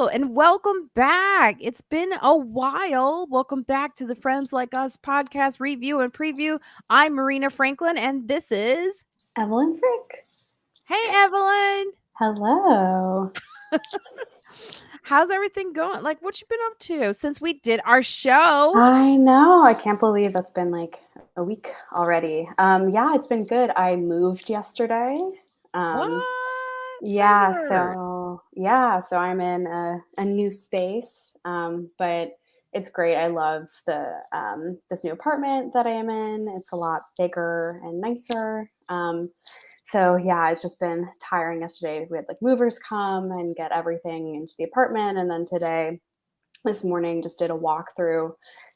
Hello and welcome back. It's been a while. Welcome back to the Friends Like Us podcast review and preview. I'm Marina Franklin and this is Evelyn Frick. Hey Evelyn. Hello. How's everything going? Like what you been up to since we did our show? I know. I can't believe that's been like a week already. Yeah, it's been good. I moved yesterday. What? Say Yeah, word. so I'm in a new space. But it's great. I love the this new apartment that I am in. It's a lot bigger and nicer. So yeah, it's just been tiring yesterday. We had like movers come and get everything into the apartment, and then today, this morning, just did a walkthrough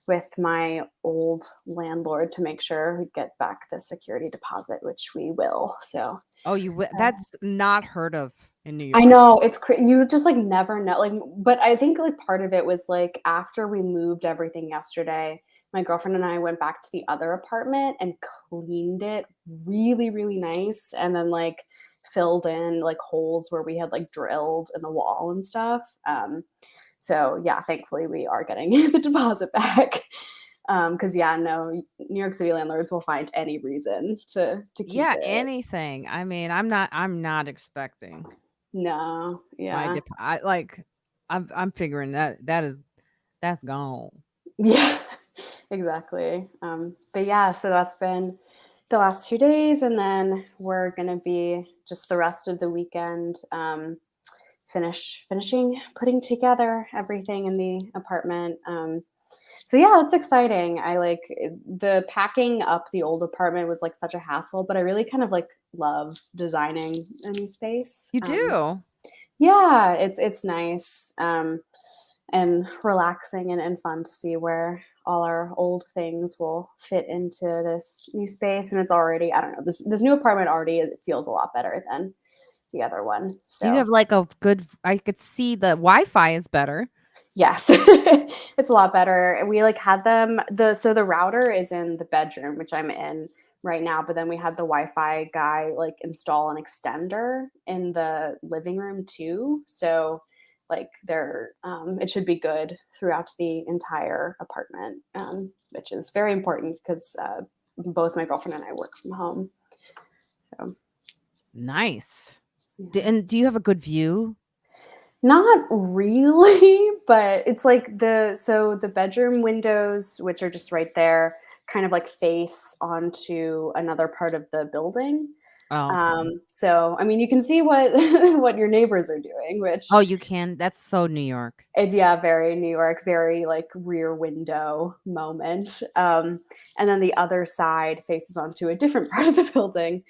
with my old landlord to make sure we get back the security deposit, which we will. So Oh, that's not heard of in New I York. know you just like never know. Like, but I think like part of it was like after we moved everything yesterday, my girlfriend and I went back to the other apartment and cleaned it really, really nice, and then like filled in like holes where we had like drilled in the wall and stuff. So yeah, thankfully we are getting the deposit back. Because yeah, no, New York City landlords will find any reason to keep Yeah, it. anything. I mean, I'm not expecting No, my yeah. I'm figuring that's gone. Yeah, exactly. But yeah, so that's been the last 2 days, and then we're gonna be just the rest of the weekend finishing putting together everything in the apartment. So yeah, that's exciting. The packing up the old apartment was like such a hassle, but I really kind of like love designing a new space. You do? Yeah, it's nice. And relaxing and fun to see where all our old things will fit into this new space. And it's already, I don't know, this new apartment already feels a lot better than the other one. Do you So have like a good I could see the Wi-Fi is better. yes, it's a lot better. We like had the router is in the bedroom, which I'm in right now, but then we had the Wi-Fi guy like install an extender in the living room too. So like it should be good throughout the entire apartment, which is very important because both my girlfriend and I work from home. So Nice. yeah. And do you have a good view? Not really, but it's like the bedroom windows, which are just right there, kind of like face onto another part of the building. Oh, okay. So I mean, you can see what what your neighbors are doing, which Oh, you can. That's so New York. it's yeah, very New York, very like rear window moment. And then the other side faces onto a different part of the building.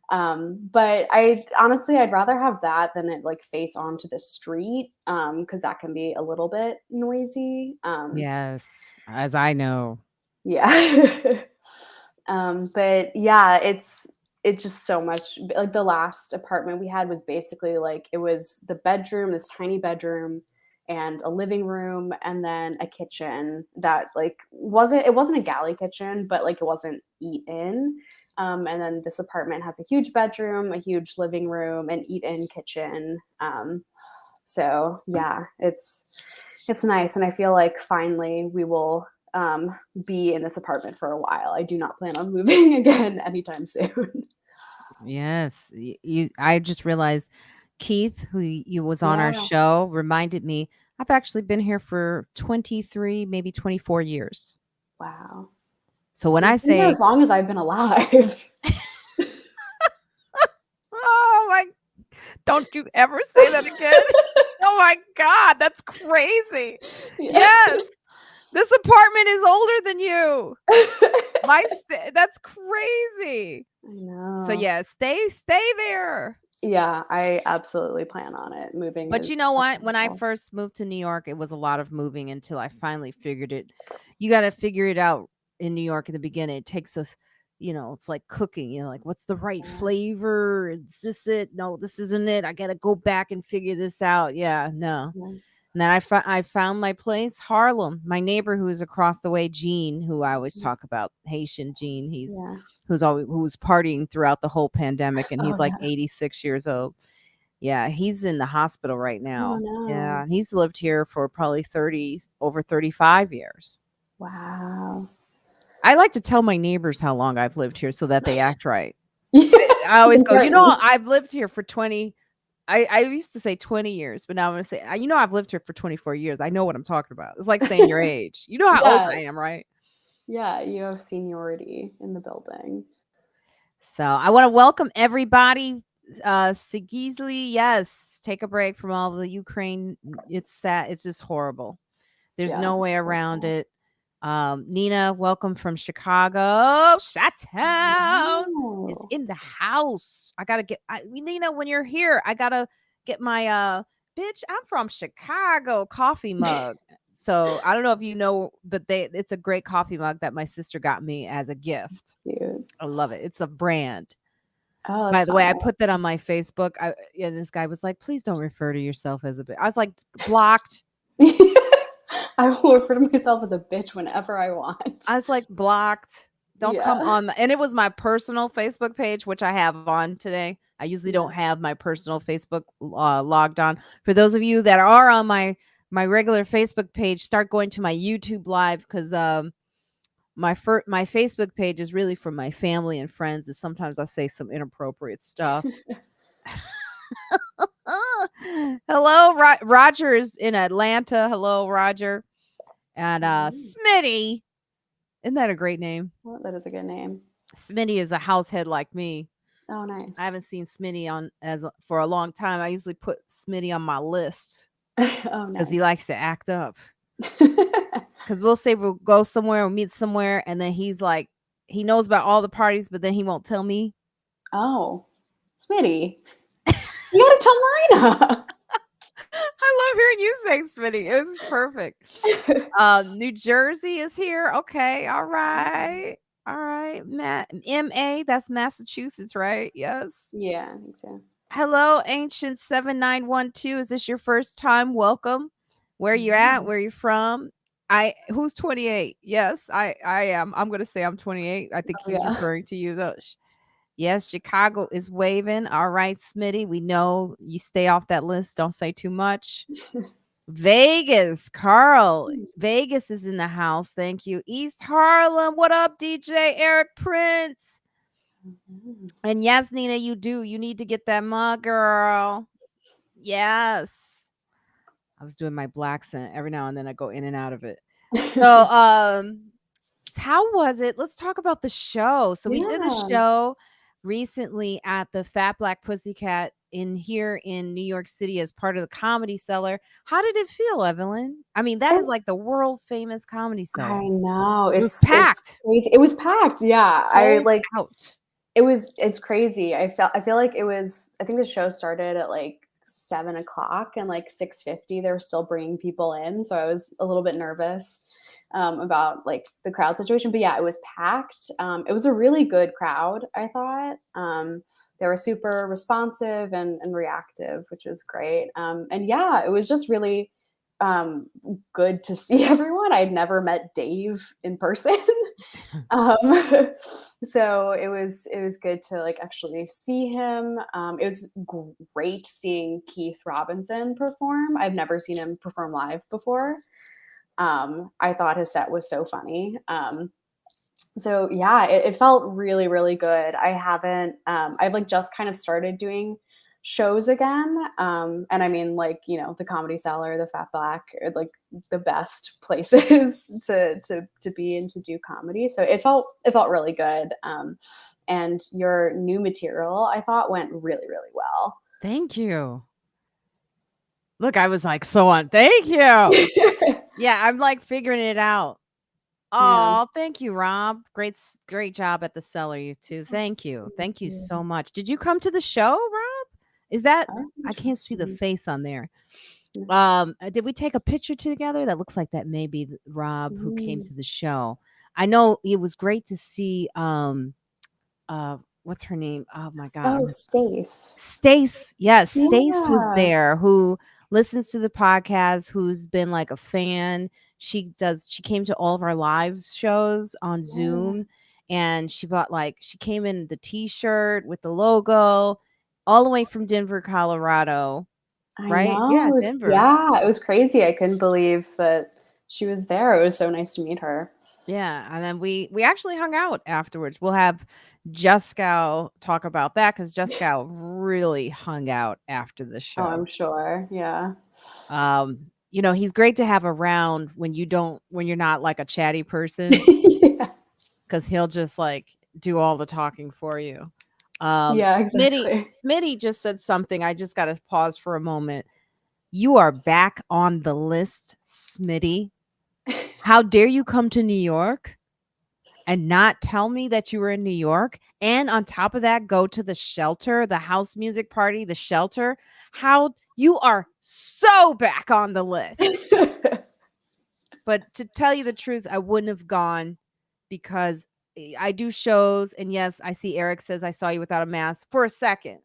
But I'd rather have that than it like face onto the street, because that can be a little bit noisy. Yes, as I know. Yeah. But yeah, it's just so much like the last apartment we had was basically like it was the bedroom, this tiny bedroom, and a living room, and then a kitchen that like wasn't a galley kitchen, but like it wasn't eat in. And then this apartment has a huge bedroom, a huge living room, an eat in kitchen. So yeah, it's nice, and I feel like finally we will be in this apartment for a while. I do not plan on moving again anytime soon. Yes. I just realized Keith, who you was on our Yeah. show, reminded me I've actually been here for 23, maybe 24 years. Wow. So when I You've been here say, as long as I've been alive. "Oh my, don't you ever say that again." Oh my god, that's crazy. Yeah. Yes. This apartment is older than you. That's crazy. I So know. yeah, stay there. Yeah, I absolutely plan on it. Moving But you is know a what? When I painful. first moved to New York, it was a lot of moving until I finally figured it. You got to figure it out in New York in the beginning. It takes us, it's like cooking. Like, what's the right Yeah. flavor? Is this it? No, this isn't it. I got to go back and figure this out. Yeah, no. Yeah. And then I found my place, Harlem. My neighbor who is across the way, Gene, who I always talk about, Haitian Gene. Yeah. Who was partying throughout the whole pandemic, and Oh he's like yeah. 86 years old. Yeah, he's in the hospital right Oh now. Yeah, no. he's lived here for probably over 35 years. Wow. I like to tell my neighbors how long I've lived here so that they act right. Yeah, I always go, important. I've lived here for 20. I used to say 20 years, but now I'm going to say, I've lived here for 24 years. I know what I'm talking about. It's like saying your age. You know how old Yeah, I am, right? yeah, you have seniority in the building. So I want to welcome everybody. Sigizli, yes, take a break from all the Ukraine. It's sad. It's just horrible. There's Yeah, no way so around sad. it. Nina, welcome from Chicago. Chi-town is Wow. in the house. Nina, when you're here, I gotta get my bitch, I'm from Chicago coffee mug. So I don't know if you know, but it's a great coffee mug that my sister got me as a gift. Cute. I love it. It's a brand. Oh, By that's the way, fun. I put that on my Facebook. And this guy was like, please don't refer to yourself as a bitch. I was like, blocked. I will refer to myself as a bitch whenever I want. I was like, blocked. Don't come Yeah. on. And it was my personal Facebook page, which I have on today. I usually Yeah. don't have my personal Facebook logged on. For those of you that are on my regular Facebook page, start going to my YouTube live because my Facebook page is really for my family and friends. And sometimes I say some inappropriate stuff. Hello, Roger's in Atlanta. Hello, Roger. And Smitty. Isn't that a great name? Well, that is a good name. Smitty is a househead like me. Oh, nice. I haven't seen Smitty for a long time. I usually put Smitty on my list Oh, because nice. he likes to act up. Because we'll say we'll go somewhere or meet somewhere, and then he's like, he knows about all the parties, but then he won't tell me. Oh, Smitty, you gotta tell Marina. I love hearing you say Smitty. It was perfect. New Jersey is here. Okay, all right. All right. MA, that's Massachusetts, right? Yes. Yeah, I think so. Hello, Ancient 7912. Is this your first time? Welcome. Where you at? Where you from? Who's 28? Yes, I am. I'm gonna say I'm 28. I think Oh, he's yeah. referring to you though. Yes, Chicago is waving. All right, Smitty. We know you stay off that list. Don't say too much. Vegas, Carl. Vegas is in the house. Thank you. East Harlem. What up, DJ Eric Prince? And yes, Nina, you do. You need to get that mug, girl. Yes. I was doing my black accent every now and then. I go in and out of it. So, how was it? Let's talk about the show. So we did a Yeah. show recently at the Fat Black Pussycat here in New York City as part of the Comedy Cellar. How did it feel, Evelyn? I mean, that is like the world famous Comedy Cellar. I know. It was It's packed. crazy. It was packed. Yeah. Sold out. It's crazy. I feel like I think the show started at like 7 o'clock and like 6:50 they were still bringing people in. So I was a little bit nervous about like the crowd situation, but yeah, it was packed. It was a really good crowd, I thought. They were super responsive and reactive, which was great. And yeah, it was just really um, good to see everyone. I'd never met Dave in person. um, so it was good to like actually see him. It was great seeing Keith Robinson perform. I've never seen him perform live before. I thought his set was so funny. So yeah, it felt really, really good. I've like just kind of started doing shows again. And I mean, like, the Comedy Cellar, the Fat Black are like the best places to be and to do comedy. So it felt really good. And your new material I thought went really, really well. Thank you. Look, I was like so on. Thank you. Yeah, I'm like figuring it out. Yeah. Oh, thank you, Rob. Great job at the cellar, you two. Thank you. Thank you Yeah. so much. Did you come to the show, Rob? Is that Oh, I can't see the interesting. face on there. Yeah. Did we take a picture together? That looks like that may be Rob who came Mm. to the show. I know it was great to see what's her name? Oh my god. Oh, Stace. Stace. Yes, Stace was Yeah. there who listens to the podcast, who's been like a fan. She came to all of our live shows on Yeah. Zoom, and she came in the t-shirt with the logo, all the way from Denver, Colorado, I right? Yeah, know. Denver. Yeah, it was crazy. I couldn't believe that she was there. It was so nice to meet her. Yeah, and then we actually hung out afterwards. We'll have Juskow talk about that because Juskow really hung out after the Oh, show. I'm sure. Yeah. He's great to have around when you're not like a chatty person Yeah. because he'll just like do all the talking for you. Yeah, Smitty, exactly. Smitty just said something. I just got to pause for a moment. You are back on the list, Smitty. How dare you come to New York and not tell me that you were in New York? And on top of that, go to the shelter, the house music party, the shelter. How you are so back on the list. But to tell you the truth, I wouldn't have gone because I do shows. And yes, I see Eric says I saw you without a mask for a second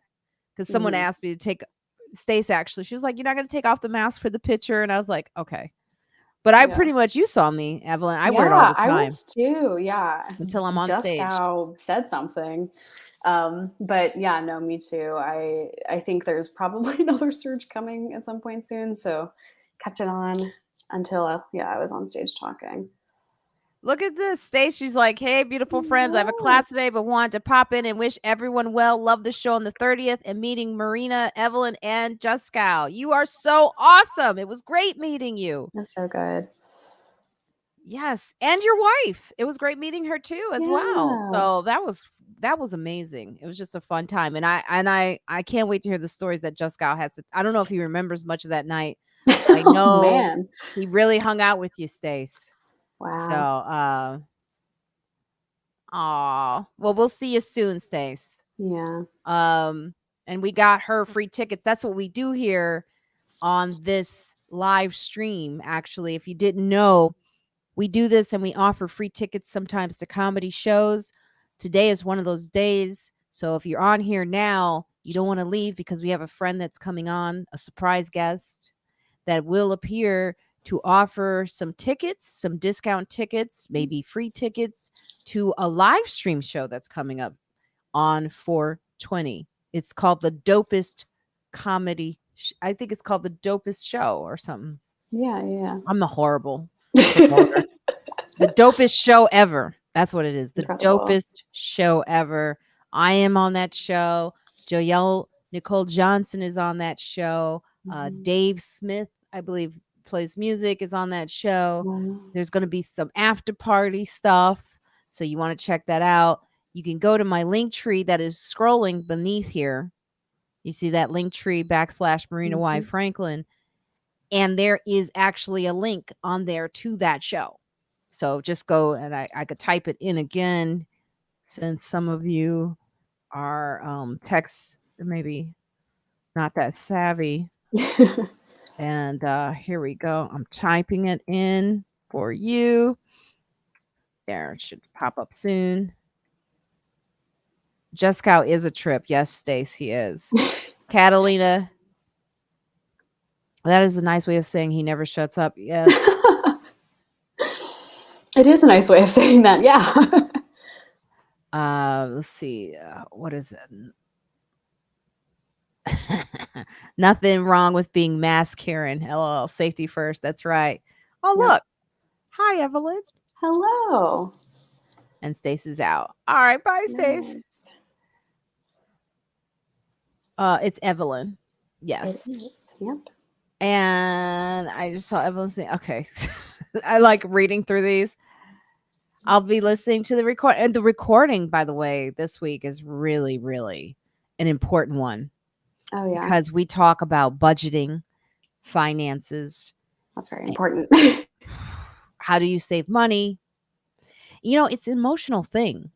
because someone Mhm. asked me to take Stace actually. She was like, "You're not going to take off the mask for the picture." And I was like, okay. But I Yeah. pretty much, you saw me, Evelyn. I wear it all Yeah, the I time was too. Yeah. until I'm on Just stage. how said something. But yeah, no, me too. I think there's probably another surge coming at some point soon. So kept it on until yeah, I was on stage talking. Look at this. Stace, she's like, "Hey, beautiful friends. I have a Hello. class today, but wanted to pop in and wish everyone well. Love the show on the 30th and meeting Marina, Evelyn, and Juskow. You are so awesome. It was great meeting you." That's so good. Yes, and your wife. It was great meeting her too as well. Yeah. So that was amazing. It was just a fun time, and I can't wait to hear the stories that Juskow has. I don't know if he remembers much of that night, but I Oh know man. he really hung out with you, Stace. So, Wow. aw. Well, we'll see you soon, Stace. Yeah. Um, and we got her free tickets. That's what we do here on this live stream. Actually, if you didn't know, we do this and we offer free tickets sometimes to comedy shows. Today is one of those days. So if you're on here now, you don't want to leave because we have a friend that's coming on, a surprise guest that will appear to offer some tickets, some discount tickets, maybe free tickets to a live stream show that's coming up on 420. It's called the Dopest Comedy. I think it's called the Dopest Show or something. Yeah, yeah. I'm the horrible promoter. The dopest show ever. That's what it is. The Incredible. dopest show ever. I am on that show. Joelle Nicole Johnson is on that show. Mhm. Dave Smith, I believe, plays music, is on that show. Wow. There's going to be some after party stuff. So you want to check that out. You can go to my link tree that is scrolling beneath here. You see that link tree / Marina Y. Mhm. Franklin. And there is actually a link on there to that show. So just go and I could type it in again since some of you are text maybe not that savvy. And here we go. I'm typing it in for you. There, it should pop up soon. Juskow is a trip. Yes, Stace, he is. Catalina, that is a nice way of saying he never shuts up. Yes. It is a nice way of saying that. Yeah. Let's see. What is it? Nothing wrong with being mass Karen. LOL. Safety first. That's right. Oh, Yep. look. Hi, Evelyn. Hello. And Stace is out. All right. Bye, Stace. Nice. It's Evelyn. It Yes. is. Yep. And I just saw Evelyn say, okay. I like reading through these. I'll be listening to the record. And the recording, by the way, this week is really, really an important one Oh yeah. because we talk about budgeting, finances. That's very important. How do you save money? It's an emotional thing,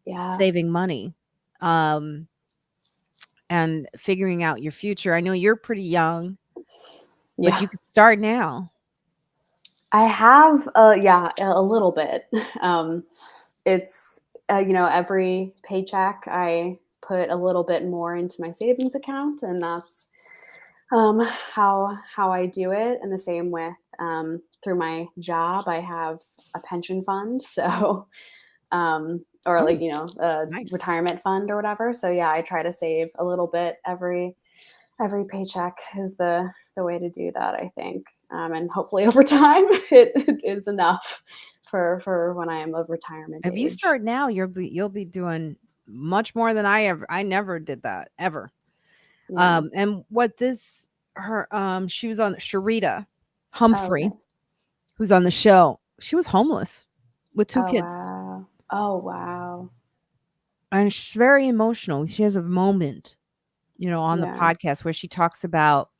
Yeah. saving money, um, and figuring out your future. I know you're pretty young, but Yeah. you could start now. I have yeah, a little bit. Um it's every paycheck I put a little bit more into my savings account, and that's how I do it. And the same with through my job, I have a pension fund. So or Oh, like, a nice. retirement fund or whatever. So yeah, I try to save a little bit every paycheck is the way to do that, I think. And hopefully over time it is enough for when I am of retirement If you age. start now, you'll be doing much more than I never did that ever. Yeah. And what this her she was on Sharita Oh, Humphrey, okay. who's on the show. She was homeless with two Oh, kids. wow. Oh, wow. And she's very emotional. She has a moment, on the Yeah. podcast where she talks about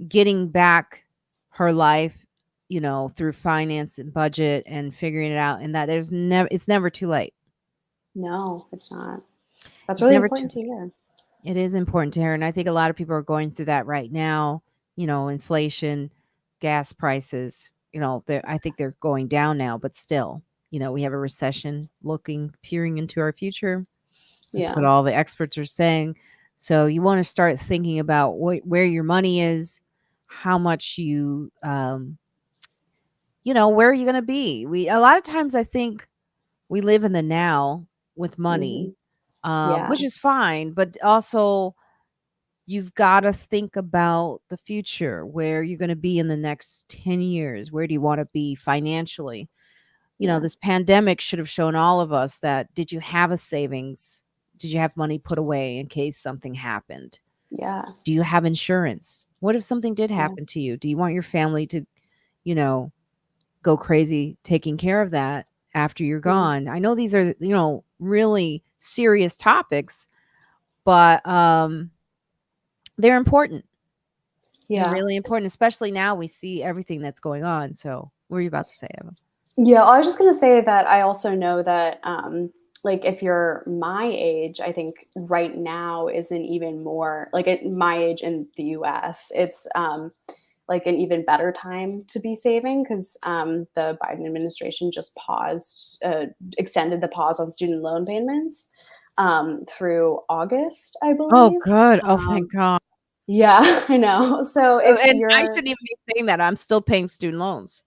getting back her life, through finance and budget and figuring it out, and that it's never too late. No, it's not. That's It's really never too important to hear. It is important to her, and I think a lot of people are going through that right now. Inflation, gas prices. I think they're going down now, but still, we have a recession peering into our future. That's what Yeah. all the experts are saying. So you want to start thinking about where your money is, how much where are you going to be? A lot of times I think we live in the now with money, Mhm. Yeah. which is fine, but also you've got to think about the future, where you're going to be in the next 10 years. Where do you want to be financially? Yeah. This pandemic should have shown all of us that, did you have a savings? Did you have money put away in case something happened? Yeah. Do you have insurance? What if something did Yeah. happen to you? Do you want your family to, you know, go crazy taking care of that after you're Yeah. gone? I know these are, really serious topics, but they're important. They're Yeah. really important, especially now we see everything that's going on. So, what were you about to say, Eva? Yeah, I was just gonna say that I also know that, like, if you're my age, I think right now is an even more like, at my age in the US, it's, like, an even better time to be saving 'cause, the Biden administration just extended the pause on student loan payments, through August, I Oh, believe. good. Oh, thank Um God. Yeah, I know. So if And I you're shouldn't even be saying that. I'm still paying student loans.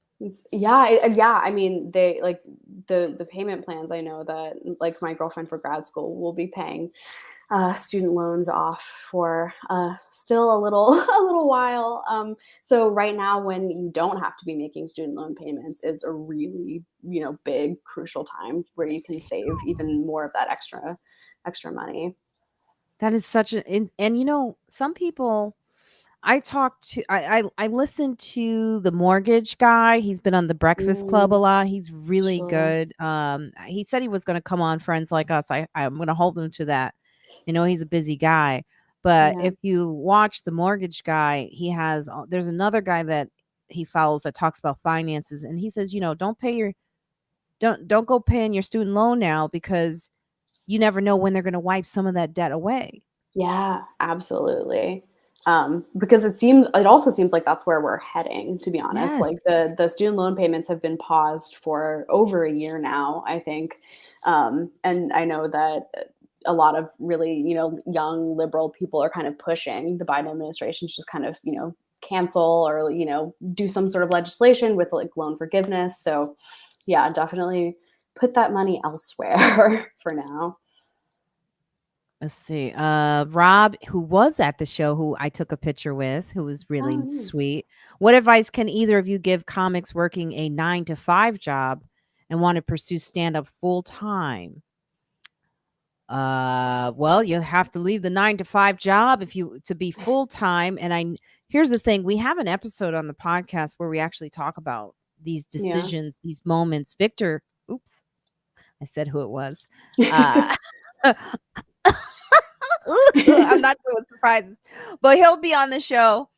yeah, I mean, they like the payment plans I know that like my girlfriend for grad school will be paying student loans off for still a little a little while. So right now, when you don't have to be making student loan payments, is a really big crucial time where you can save even more of that extra money. That is such a and some people I listened to the mortgage guy. He's been on the Breakfast Club a Mm, lot. He's really sure. good. He said he was going to come on Friends Like Us. I'm going to hold him to that. He's a busy guy. But Yeah. if you watch the mortgage guy, there's another guy that he follows that talks about finances, and he says, don't go paying your student loan now, because you never know when they're going to wipe some of that debt away. Yeah, absolutely. Because it also seems like that's where we're heading, to be honest. Yes. Like the student loan payments have been paused for over a year now, I think. And I know that a lot of really, young liberal people are kind of pushing the Biden administration to just kind of, cancel or, do some sort of legislation with like loan forgiveness. So yeah, definitely put that money elsewhere for now. Let's see. Rob, who was at the show, who I took a picture with, who was Oh, really nice. sweet. What advice can either of you give comics working a 9 to 5 job and want to pursue stand up full time? Well, you have to leave the 9 to 5 job if you to be full time. And here's the thing: we have an episode on the podcast where we actually talk about these Yeah. decisions, these moments. Victor, oops, I said who it was. Uh, I'm not doing surprises, but he'll be on the show,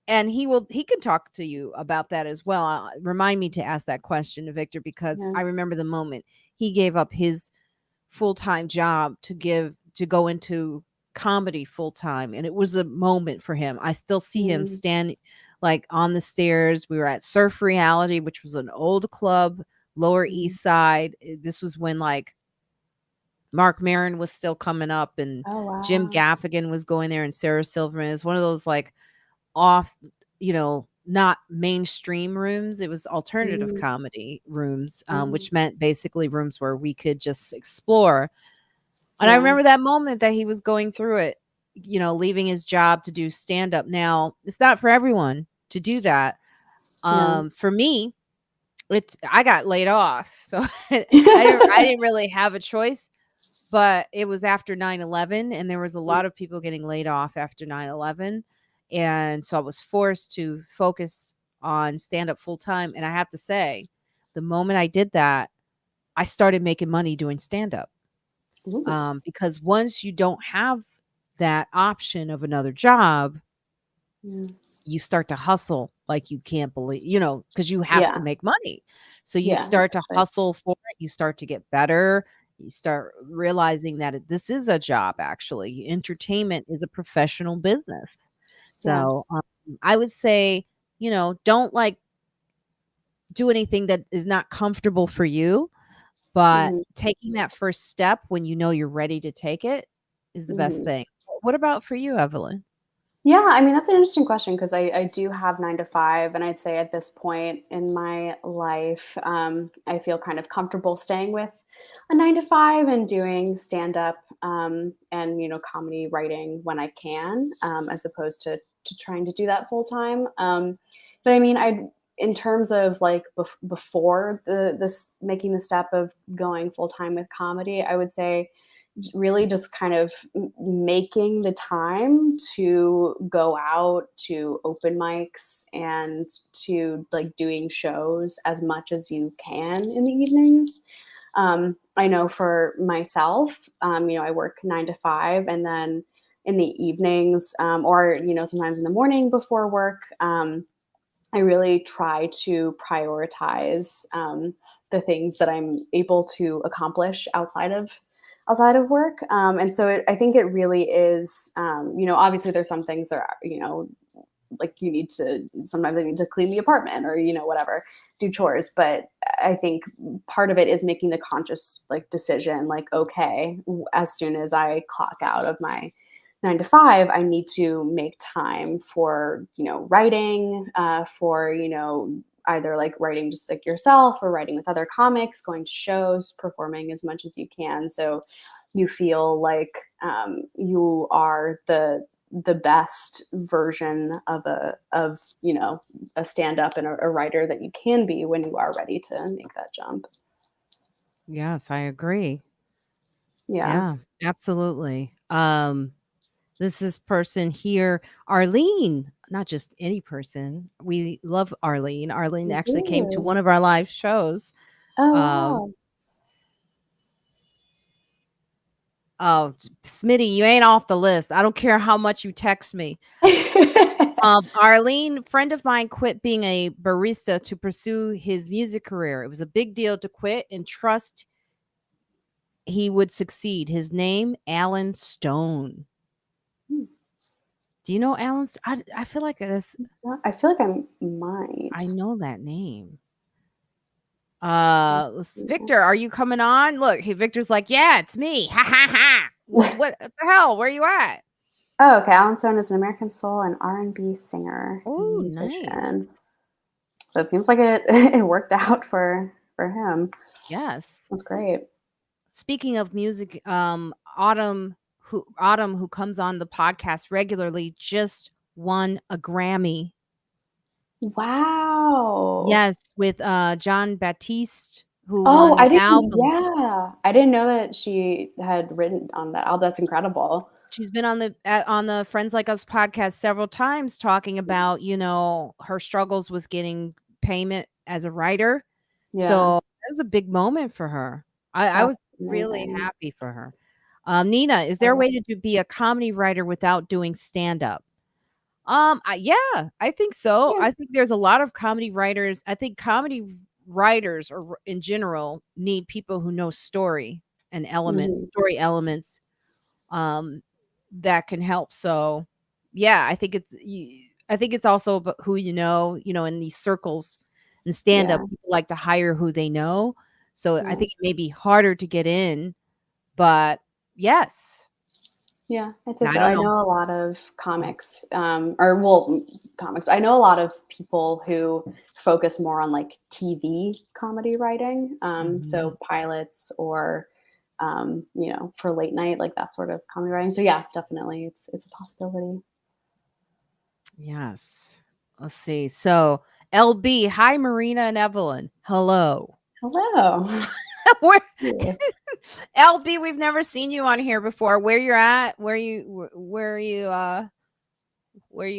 and he can talk to you about that as well. Remind me to ask that question to Victor, because Yeah. I remember the moment he gave up his full-time job to go into comedy full time, and it was a moment for him. I still see him Mm, stand like on the stairs. We were at Surf Reality, which was an old club, Lower mhm. East Side. This was when like Mark Maron was still coming up, and Oh, Jim wow. Gaffigan was going there, and Sarah Silverman. Is one of those like off, not mainstream rooms. It was alternative Mm, comedy rooms, oh, which meant basically rooms where we could just explore. And I yeah, remember that moment that he was going through it, leaving his job to do stand up. Now, it's not for everyone to do that. no. For me, I got laid off. So I didn't really have a choice, but it was after 9/11, and there was a lot of people getting laid off after 9/11. And so I was forced to focus on stand up full time. And I have to say, the moment I did that, I started making money doing stand up. Ooh, Because once you don't have that option of another job, yeah, you start to hustle like you can't believe, because you have to yeah, make money. So you yeah, start to exactly. hustle for it. You start to get better. You start realizing that this is a job, actually. Entertainment is a professional business. Yeah. So I would say, don't like do anything that is not comfortable for you, but Mhm, taking that first step when you know you're ready to take it is the best mhm. thing. What about for you, Evelyn? Yeah, I mean, that's an interesting question because I do have 9 to 5, and I'd say at this point in my life, I feel kind of comfortable staying with a 9 to 5 and doing stand-up, and, comedy writing when I can, as opposed to trying to do that full time. But I mean, in terms of like before this making the step of going full time with comedy, I would say really just kind of making the time to go out to open mics and to like doing shows as much as you can in the evenings. I know for myself, I work 9 to 5, and then in the evenings, or sometimes in the morning before work, I really try to prioritize the things that I'm able to accomplish outside of work. And so I think it really is. Obviously there's some things that are, like you need to sometimes I need to clean the apartment or whatever, do chores. But I think part of it is making the conscious like decision, like okay, as soon as I clock out of my 9 to 5, I need to make time for, writing, for, either like writing just like yourself or writing with other comics, going to shows, performing as much as you can. So you feel like you are the best version of a stand up and a writer that you can be when you are ready to make that jump. Yes, I agree. Yeah. Yeah, absolutely. This is person here, Arlene, not just any person. We love Arlene. Arlene You actually came to do. one of our live shows. Oh Um, wow. oh, Smitty, you ain't off the list. I don't care how much you text me. Arlene, friend of mine, quit being a barista to pursue his music career. It was a big deal to quit and trust he would succeed. His name, Alan Stone. Hmm. Do you know Alan? I feel like this. I feel like I might. I know that name. Yeah. Victor, are you coming on? Look, Victor's like, yeah, it's me. Ha ha ha. What the hell? Where you at? Oh, okay. Alan Stone is an American soul and R&B singer and Oh, nice. musician. So it seems like it it worked out for him. Yes. That's great. Speaking of music, Autumn, who comes on the podcast regularly, just won a Grammy. Wow. Yes, with John Baptiste, who Oh, won I the didn't album. yeah. I didn't know that she had written on that album. That's incredible. She's been on the Friends Like Us podcast several times talking about, her struggles with getting payment as a writer. Yeah, So, it was a big moment for her. I that's was really amazing. happy for her. Nina, is there a Oh, way to be a comedy writer without doing stand-up? Yeah, I think so. yeah. I think there's a lot of comedy writers. I think comedy writers or in general need people who know Mhm. story elements um that can help. So, yeah, I think it's also about who in these circles and stand up Yeah. people like to hire who they know. So, I Yeah. think it may be harder to get in, but yes. Yeah, I'd say I so. don't I know. know a lot of comics, comics. I know a lot of people who focus more on like TV comedy writing. Mhm. So pilots or, for late night, like that sort of comedy writing. So yeah, definitely, it's a possibility. Yes. Let's see. So, LB, hi, Marina and Evelyn. Hello. Hello. Where Yeah. LB, we've never seen you on here before. Where you're at? Where you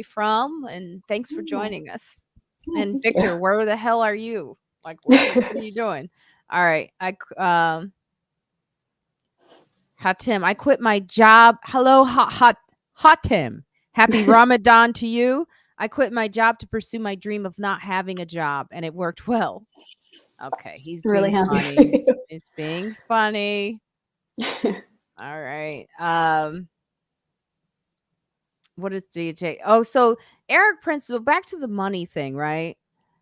from? And thanks for Oh, joining us. yeah, And thank Victor, where the hell are you? Like what are you. you doing? All right. Hatim, I quit my job. Hello, Hatim. Happy Ramadan to you. I quit my job to pursue my dream of not having a job, and it worked well. Okay, he's I'm really being happy for funny. you. It's being funny. All right. What is DJ? Oh, so Eric Prince. So back to the money thing, right?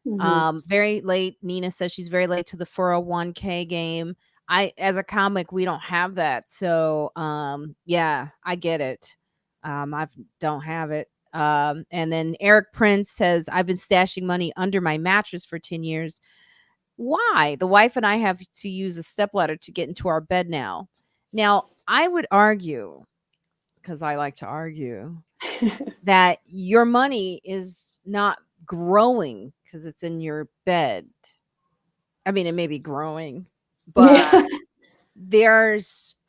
Hmm. Very late. Nina says she's very late to the 401k game. As a comic, we don't have that. So, yeah, I get it. I don't have it. And then Eric Prince says, I've been stashing money under my mattress for 10 years. Why? The wife and I have to use a stepladder to get into our bed now. Now, I would argue, because I like to argue, that your money is not growing because it's in your bed. I mean, it may be growing, but Yeah.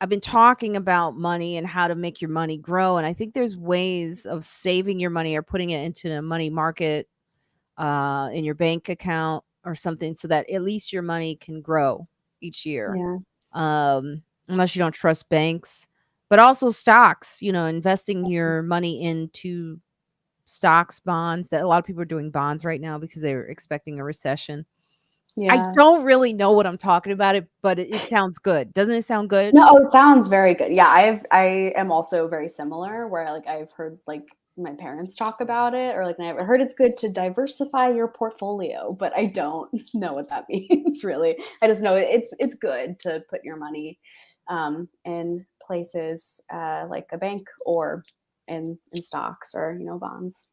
I've been talking about money and how to make your money grow. And I think there's ways of saving your money or putting it into a money market in your bank account or something so that at least your money can grow each year. Yeah. Unless you don't trust banks, but also stocks, investing your money into stocks, bonds. That a lot of people are doing bonds right now because they're expecting a recession. I Yeah. don't really know what I'm talking about but it sounds good. Doesn't it sound good? No, it sounds very good. Yeah, I am also very similar where like I've heard like my parents talk about it or like I've heard it's good to diversify your portfolio, but I don't know what that means really. I just know it's good to put your money in places like a bank or in stocks or bonds.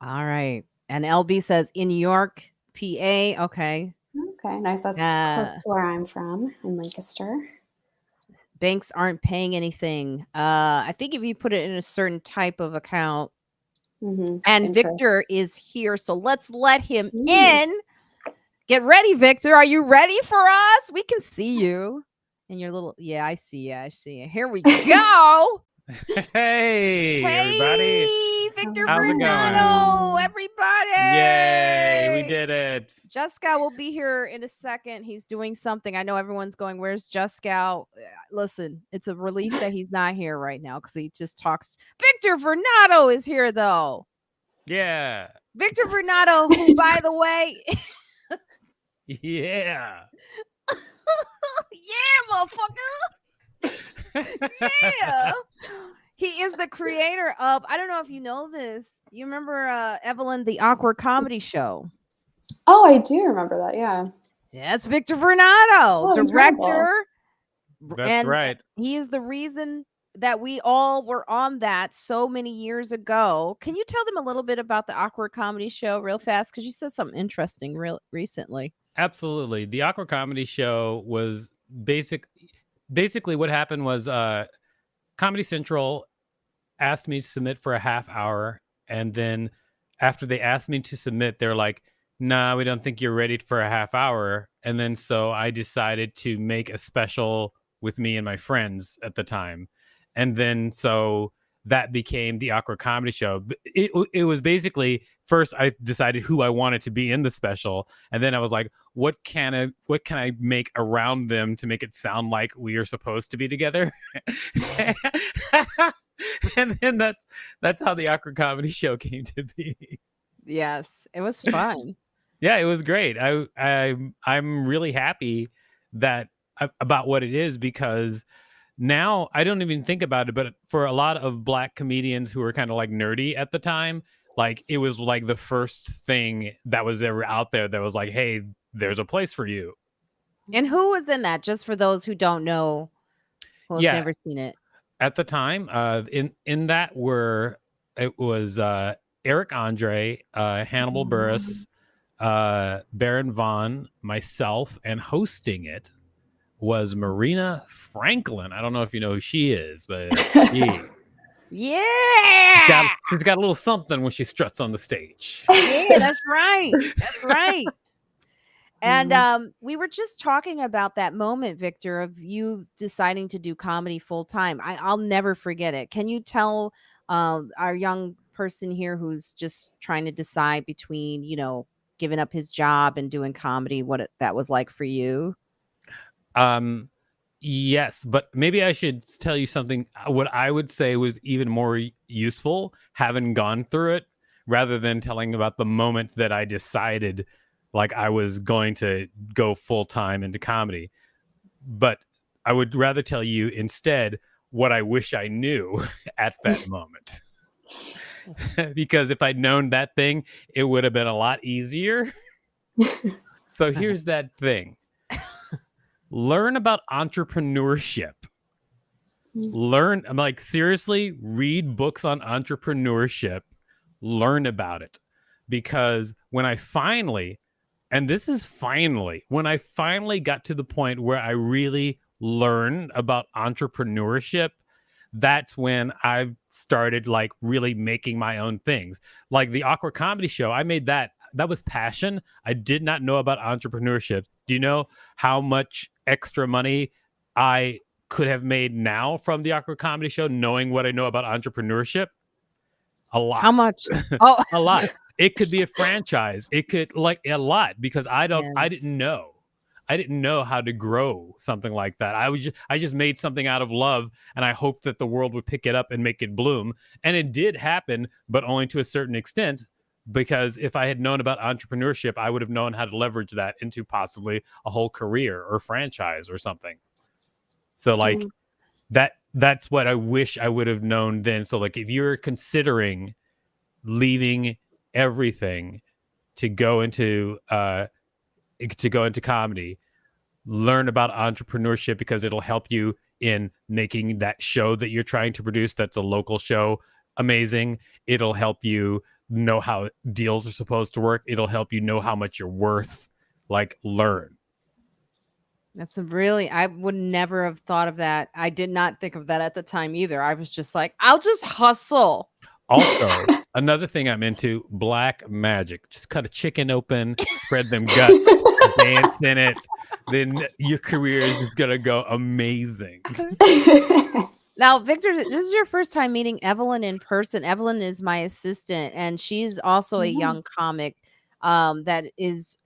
All right. And LB says in New York, PA. Okay. Okay, nice. That's close Uh to where I'm from in Lancaster. banks aren't paying anything. I think if you put it in a certain type of account, Mm-hmm. and Interest. Victor is here, so let's let him Ooh. in. Get ready, Victor. Are you ready for us? We can see you. And your little, yeah, I see you. I see you. Here we go. Hey, everybody. Hey, Victor How's it going? Varnado, Yay, we everybody. did it. Juskow will be here in a second. He's doing something. I know everyone's going, where's Juskow? Listen, it's a relief that he's not here right now because he just talks. Victor Varnado is here, though. Yeah. Victor Varnado, who, by the way, Yeah. yeah, motherfucker. Yeah. He is the creator of, I don't know if you know this. You remember Evelyn, the Awkward Comedy Show? Oh, I do remember that. Yeah. Yeah, it's Victor Varnado, Oh, incredible. director. That's And right. he is the reason that we all were on that so many years ago. Can you tell them a little bit about the Awkward Comedy Show real fast? Because you said something interesting real recently. Absolutely. The Awkward Comedy Show was basically what happened was Comedy Central asked me to submit for a half hour, and then after they asked me to submit, they're like, nah, we don't think you're ready for a half hour. And then so I decided to make a special with me and my friends at the time. And then so that became the Awkward Comedy Show. It was basically, first I decided who I wanted to be in the special, and then I was like, what can I make around them to make it sound like we are supposed to be together? And then that's how the Awkward Comedy Show came to be. Yes, it was fun. Yeah, it was great. I'm really happy that about what it is, because now I don't even think about it, but for a lot of Black comedians who were kind of like nerdy at the time, like it was like the first thing that was ever out there that was like, hey, there's a place for you. And who was in that? Just for those who don't know, who have Yeah. never seen it. at the time, in that it was Eric Andre, Hannibal Buress, Baron Vaughn, myself, and hosting it was Marina Franklin. I don't know if you know who she is, but Yeah. she's got a little something when she struts on the stage. Yeah, that's right. That's right. And we were just talking about that moment, Victor, of you deciding to do comedy full time. I'll never forget it. Can you tell our young person here who's just trying to decide between, giving up his job and doing comedy, what that was like for you? Yes, but maybe I should tell you something. What I would say was even more useful, having gone through it, rather than telling about the moment that I decided like I was going to go full time into comedy. But I would rather tell you instead what I wish I knew at that moment. Because if I'd known that thing, it would have been a lot easier. So here's that thing. Learn about entrepreneurship. Seriously, read books on entrepreneurship. Learn about it. Because when I finally got to the point where I really learned about entrepreneurship, that's when I've started like really making my own things. Like the Awkward Comedy Show, I made that. That was passion. I did not know about entrepreneurship. Do you know how much extra money I could have made now from the Awkward Comedy Show, knowing what I know about entrepreneurship? A lot. How much? Oh, a lot. It could be a franchise. It could like a lot because I didn't know. I didn't know how to grow something like that. I just made something out of love, and I hoped that the world would pick it up and make it bloom. And it did happen, but only to a certain extent. Because if I had known about entrepreneurship, I would have known how to leverage that into possibly a whole career or franchise or something. So like that's what I wish I would have known then. So like if you're considering leaving everything to go into comedy, learn about entrepreneurship because it'll help you in making that show that you're trying to produce that's a local show amazing. It'll help you know how deals are supposed to work. It'll help you know how much you're worth. Like, learn. I would never have thought of that. I did not think of that at the time either. I was just like, I'll just hustle. Also, another thing I'm into, black magic. Just cut a chicken open, spread them guts, dance in it. Then your career is going to go amazing. Now, Victor, this is your first time meeting Evelyn in person. Evelyn is my assistant, and she's also a young comic that is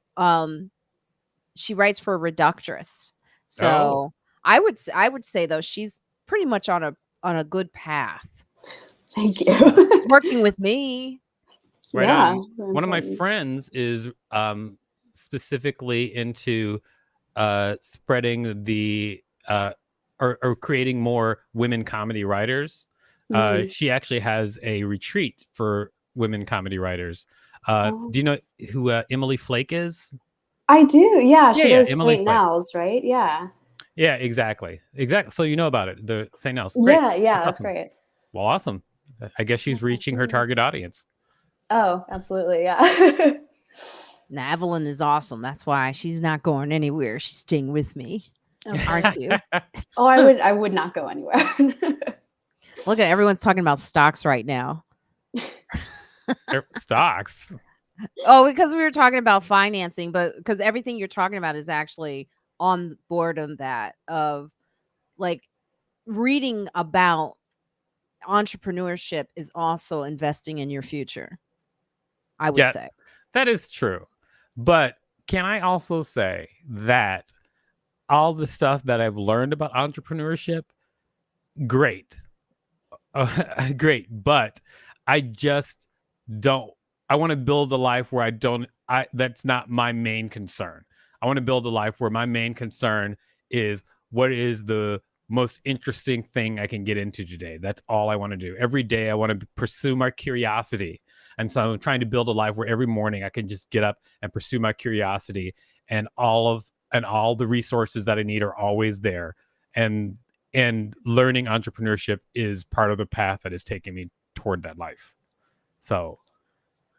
she writes for Reductress. So I would say though she's pretty much on a good path. Thank you. It's working with me. Right on. One of my friends is specifically into spreading the or creating more women comedy writers. She actually has a retreat for women comedy writers. Do you know who Emily Flake is? I do. Yeah, she does Emily St. Nels, right? Yeah. Yeah, exactly. So you know about it, the St. Nels. Great. Yeah, that's awesome. Great. Well, awesome. I guess she's reaching her target audience. Oh, absolutely. Yeah. Now, Evelyn is awesome. That's why she's not going anywhere. She's staying with me. Aren't you? Oh, I would not go anywhere. Look at everyone's talking about stocks right now. Stocks. Oh, because we were talking about financing, but because everything you're talking about is actually on board on that of like reading about entrepreneurship is also investing in your future. I would say that is true. But can I also say that all the stuff that I've learned about entrepreneurship, great. Great. But I just don't. I want to build a life where that's not my main concern. I want to build a life where my main concern is what is the most interesting thing I can get into today. That's all I want to do. Every day I want to pursue my curiosity. And so I'm trying to build a life where every morning I can just get up and pursue my curiosity, and all the resources that I need are always there. And and learning entrepreneurship is part of the path that is taking me toward that life. So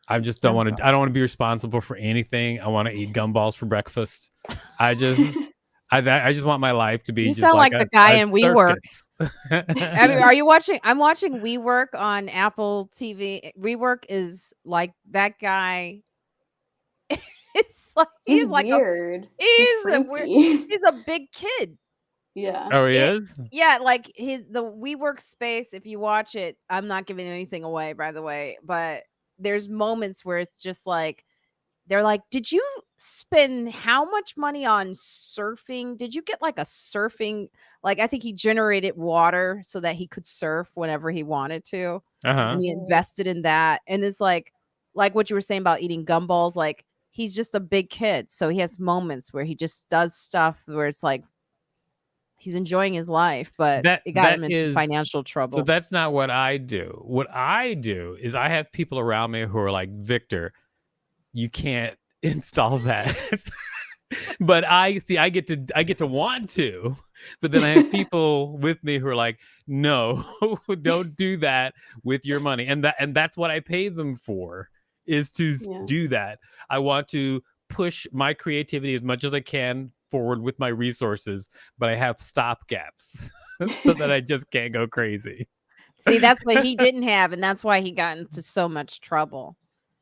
I just don't want to. I don't want to be responsible for anything. I want to eat gumballs for breakfast. I just want my life to be You just sound like like the guy in WeWork. circus. I mean, are you watching? I'm watching WeWork on Apple TV. WeWork is like that guy. It's like He's like weird. he's a weird. He's a big kid. Yeah. Oh, he is? Yeah, like the WeWork space, if you watch it, I'm not giving anything away, by the way, but there's moments where it's just like, they're like, did you spend how much money on surfing? Did you get like a surfing, like I think he generated water so that he could surf whenever he wanted to. And he invested in that. And it's like what you were saying about eating gumballs, like he's just a big kid. So he has moments where he just does stuff where it's like, he's enjoying his life, but it got him into financial trouble. So that's not what I do. What I do is I have people around me who are like, Victor, you can't install that. But I get to want to, but then I have people with me who are like, no, don't do that with your money. And that's what I pay them for, is to do that. I want to push my creativity as much as I can forward with my resources, but I have stop gaps so that I just can't go crazy. See, that's what he didn't have, and that's why he got into so much trouble.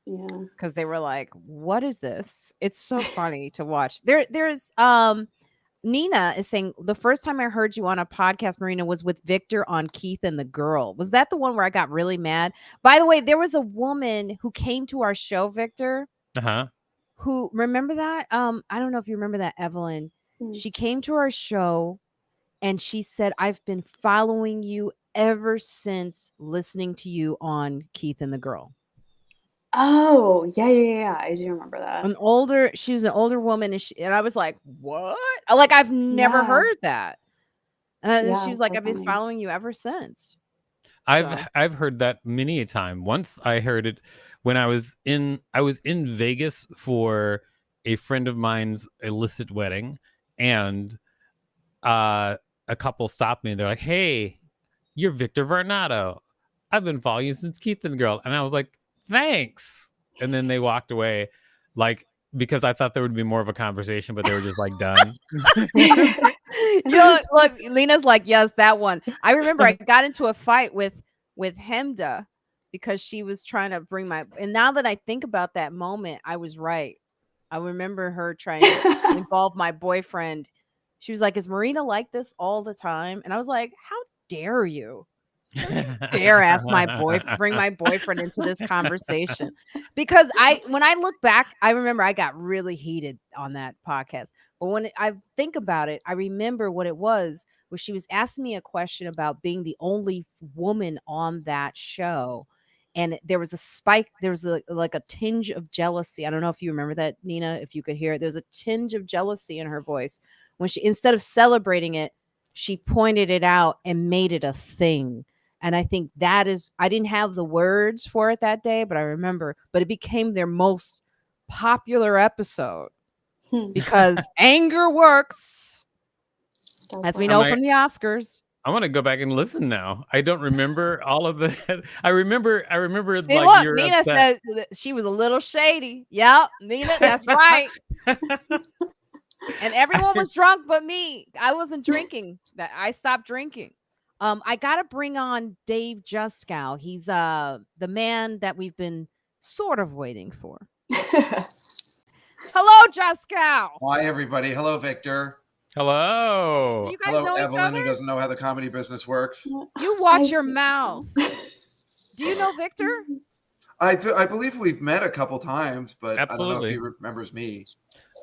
Yeah, because they were like, what is this? It's so funny to watch. There's Nina is saying, the first time I heard you on a podcast, Marina, was with Victor on Keith and the Girl. Was that the one where I got really mad? By the way, there was a woman who came to our show, Victor. Who, remember that? I don't know if you remember that, Evelyn. She came to our show and she said, I've been following you ever since listening to you on Keith and the Girl. Oh, yeah. I do remember that. She was an older woman, and I was like, what? Like, I've never heard that. And she was like, I've been following you ever since. I've heard that many a time. Once I heard it when I was in Vegas for a friend of mine's illicit wedding, and a couple stopped me. They're like, hey, you're Victor Varnado. I've been following you since Keith and the Girl. And I was like, thanks. And then they walked away, like, because I thought there would be more of a conversation, but they were just like done. Look, Lena's like, yes, that one. I remember I got into a fight with Hemda because she was trying to bring and now that I think about that moment, I was right. I remember her trying to involve my boyfriend. She was like, is Marina like this all the time? And I was like, how dare you? Dare ask bring my boyfriend into this conversation, because when I look back, I remember I got really heated on that podcast. But when I think about it, I remember what it was where she was asking me a question about being the only woman on that show, and there was a spike. There was like a tinge of jealousy. I don't know if you remember that, Nina. If you could hear it, there's a tinge of jealousy in her voice when she, instead of celebrating it, she pointed it out and made it a thing. And I think that is, I didn't have the words for it that day, but I remember, but it became their most popular episode because anger works, as we know from the Oscars. I want to go back and listen now. I don't remember all of that. I remember. See, like, look, Nina said she was a little shady. Yep, Nina, that's right. And everyone was drunk but me. I wasn't drinking. I stopped drinking. I gotta bring on Dave Juskow. He's the man that we've been sort of waiting for. Hello, Juskow. Hi, everybody. Hello, Victor. Hello. You guys Hello, know Evelyn, who doesn't know how the comedy business works. You watch your mouth. Do you know Victor? I believe we've met a couple times, but Absolutely. I don't know if he remembers me.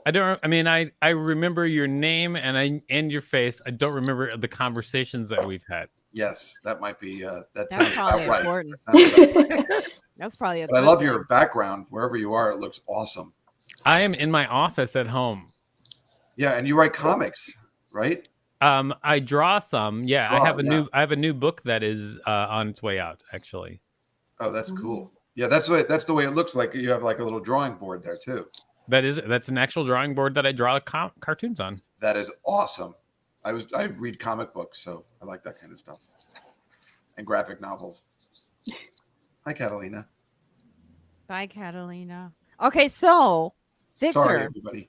I don't. I mean, I remember your name and your face. I don't remember the conversations that we've had. Yes, that might be. That's probably about important. Right. That's probably a. But I love your background. Wherever you are, it looks awesome. I am in my office at home. Yeah, and you write comics, right? I draw some. Yeah, I have a new book that is on its way out, actually. Oh, that's cool. Yeah, that's the way it looks like. You have like a little drawing board there too. That's an actual drawing board that I draw cartoons on. That is awesome. I read comic books, so I like that kind of stuff, and graphic novels. Hi, Catalina. Bye, Catalina. Okay, so Victor. Sorry, everybody.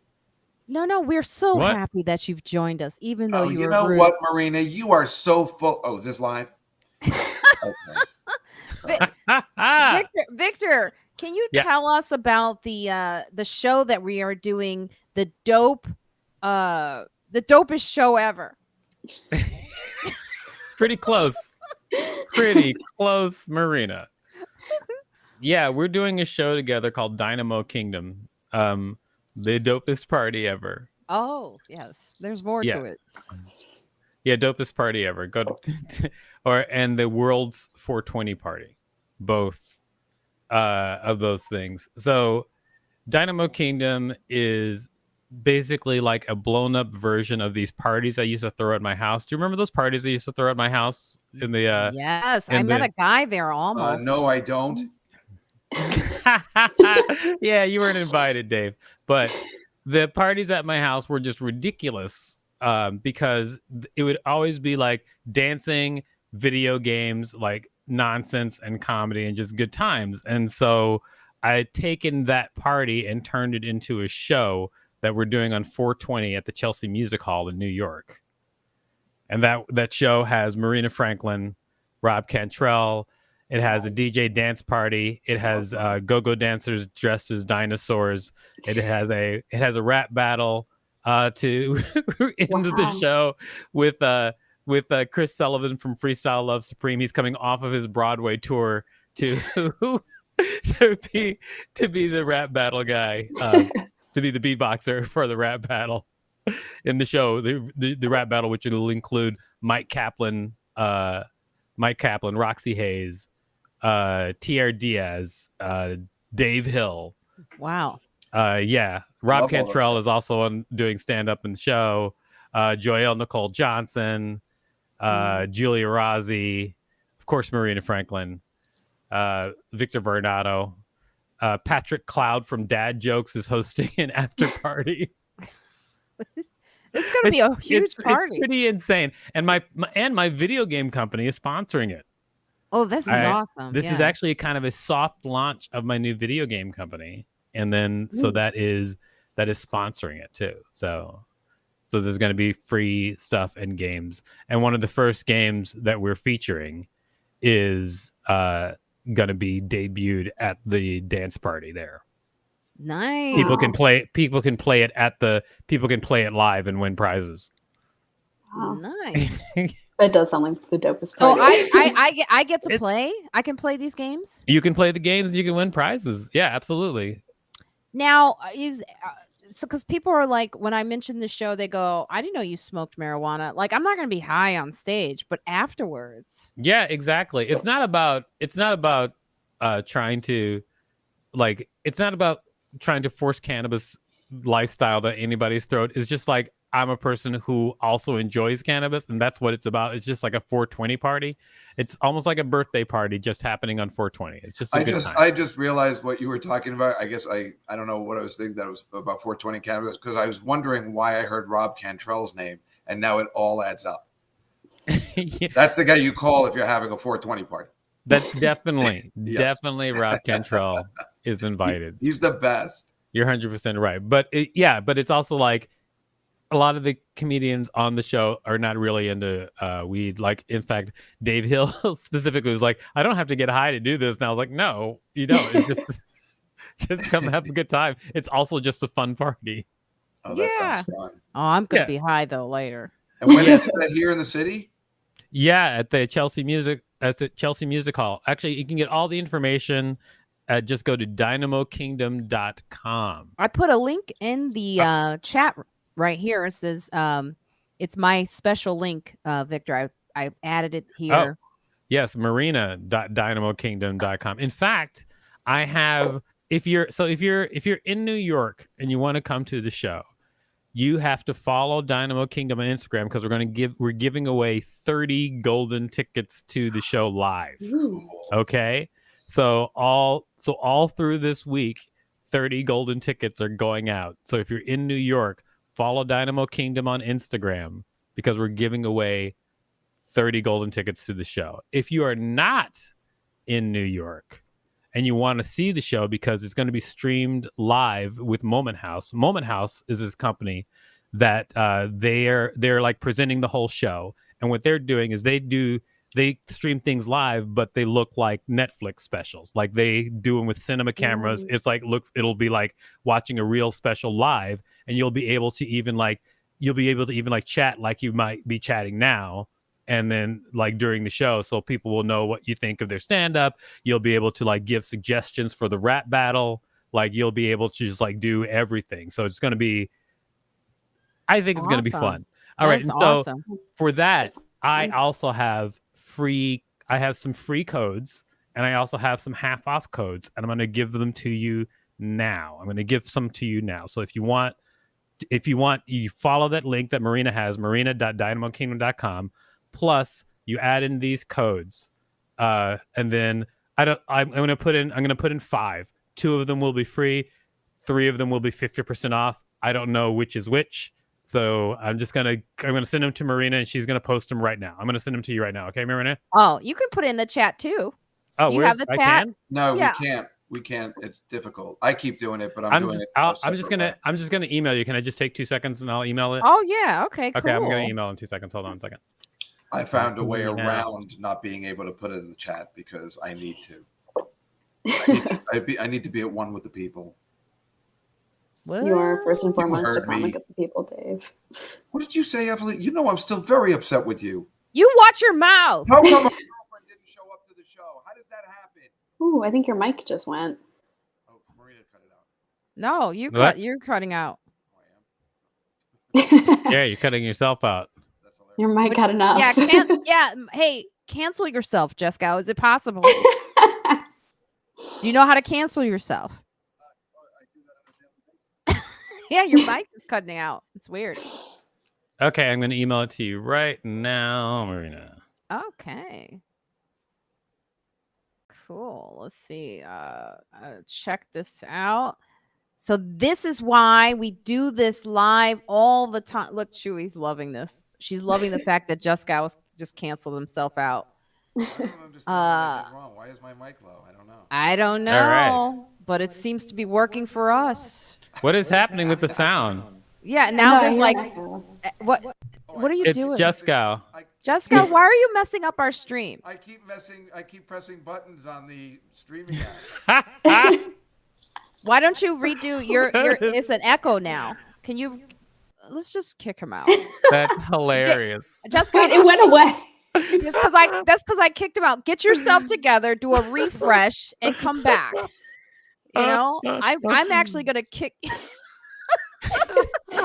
No, we're so What? happy that you've joined us, even though Oh, you you were know rude. what, Marina? You are so full. Oh, is this live? Okay. Sorry. Victor, can you Yeah. tell us about the show that we are doing, the dopest show ever? It's pretty close. Pretty close, Marina. Yeah, we're doing a show together called Dynamo Kingdom. The dopest party ever. Oh, yes. There's more Yeah. to it. Yeah, dopest party ever. Go to and the world's 420 party. Both of those things. So Dynamo Kingdom is basically like a blown up version of these parties I used to throw at my house. Do you remember those parties I used to throw at my house in the Yes, I met a guy there almost. No, I don't. Yeah, you weren't invited, Dave. But the parties at my house were just ridiculous because it would always be like dancing, video games, like nonsense and comedy and just good times. And so I had taken that party and turned it into a show that we're doing on 420 at the Chelsea Music Hall in New York. And that show has Marina Franklin, Rob Cantrell. It has a DJ dance party. It has go-go dancers dressed as dinosaurs. It has a rap battle to end the show with Chris Sullivan from Freestyle Love Supreme. He's coming off of his Broadway tour to be the rap battle guy, to be the beatboxer for the rap battle in the show. The rap battle, which will include Mike Kaplan, Roxy Hayes, TR Diaz, Dave Hill. Wow. Yeah. Rob Cantrell is also doing stand-up in the show. Joelle Nicole Johnson, Julia Rossi, of course, Marina Franklin, Victor Varnado. Patrick Cloud from Dad Jokes is hosting an after party. It's going to be a huge party. It's pretty insane. And my video game company is sponsoring it. Oh, this is awesome. This is actually kind of a soft launch of my new video game company. And then so that is sponsoring it too. So there's going to be free stuff and games. And one of the first games that we're featuring is going to be debuted at the dance party there. Nice. People can play it live and win prizes. Wow. Nice. That does sound like the dopest So party. I get to play. I can play these games. You can play the games. You can win prizes. Yeah, absolutely. Now because people are like, when I mention the show, they go, "I didn't know you smoked marijuana." Like, I'm not going to be high on stage, but afterwards. Yeah, exactly. It's not about trying to force cannabis lifestyle to anybody's throat. It's just like, I'm a person who also enjoys cannabis, and that's what it's about. It's just like a 420 party. It's almost like a birthday party just happening on 420. It's just a good time. I just realized what you were talking about. I guess I don't know what I was thinking that it was about 420 cannabis, because I was wondering why I heard Rob Cantrell's name, and now it all adds up. Yeah. That's the guy you call if you're having a 420 party. That's definitely Rob Cantrell is invited. He's the best. You're 100% right. But it's also like, a lot of the comedians on the show are not really into weed. Like, in fact, Dave Hill specifically was like, "I don't have to get high to do this." And I was like, "No, you don't. It's just come have a good time. It's also just a fun party." Oh, that sounds fun. Oh, I'm gonna be high though later. And when is that here in the city? Yeah, at the Chelsea Music Hall. Actually, you can get all the information. Just go to dynamokingdom.com. I put a link in the chat right here. It says it's my special link, Victor. I added it here. Oh, yes, marina.dynamokingdom.com. In fact, I have if you're in New York and you want to come to the show, you have to follow Dynamo Kingdom on Instagram, because we're giving away 30 golden tickets to the show live. Ooh. Okay? So all through this week, 30 golden tickets are going out. So if you're in New York, follow Dynamo Kingdom on Instagram, because we're giving away 30 golden tickets to the show. If you are not in New York and you want to see the show because it's going to be streamed live with Moment House. Moment House is this company that they're like presenting the whole show, and what they're doing is they stream things live, but they look like Netflix specials. Like they do them with cinema cameras. It's like it'll be like watching a real special live, and you'll be able to even chat like you might be chatting now. And then like during the show, so people will know what you think of their stand-up. You'll be able to like give suggestions for the rap battle. Like you'll be able to just like do everything. So it's going to be, I think it's going to be fun. All right. And so for that, I also have some free codes, and I also have some half off codes, and I'm going to give them to you now. I'm going to give some to you now. So if you want, you follow that link that Marina has, marina.dynamokingdom.com. Plus, you add in these codes, and then I'm going to put in 5. 2 of them will be free. 3 of them will be 50% off. I don't know which is which, so I'm going to send them to Marina, and she's going to post them right now. I'm going to send them to you right now. Okay, Marina? Oh, you can put it in the chat too. Oh, you have the chat? I can? No, yeah. We can't. It's difficult. I keep doing it, but I'm doing it. I'm just gonna email you. Can I just take 2 seconds and I'll email it? Oh yeah. Okay. Cool. Okay, I'm gonna email in 2 seconds. Hold on a second. I found a way around not being able to put it in the chat because I need to. I need to be at one with the people. What? You are first and foremost a comic of the people, Dave. What did you say, Evelyn? You know I'm still very upset with you. You watch your mouth. How come my girlfriend didn't show up to the show? How does that happen? Ooh, I think your mic just went. Oh, Marina cut it out. No, you're cutting out. Yeah, you're cutting yourself out. Your mic got enough. Yeah, hey, cancel yourself, Juskow. Is it possible? Do you know how to cancel yourself? Yeah, your mic is cutting out. It's weird. Okay, I'm going to email it to you right now, Marina. Okay. Cool. Let's see. Check this out. So this is why we do this live all the time. Look, Chewy's loving this. She's loving the fact that Juskow just canceled himself out. I'm just wrong. Why is my mic low? I don't know. All right. But it seems to be working for us. What is happening with the sound? Yeah, now there's like what are you doing? It's Juskow. Juskow, why are you messing up our stream? I keep pressing buttons on the streaming app. Why don't you redo your it's an echo now. Can you let's just kick him out. That's hilarious. Juskow, it went away. That's because I kicked him out. Get yourself together, do a refresh, and come back. You know, I'm actually gonna kick.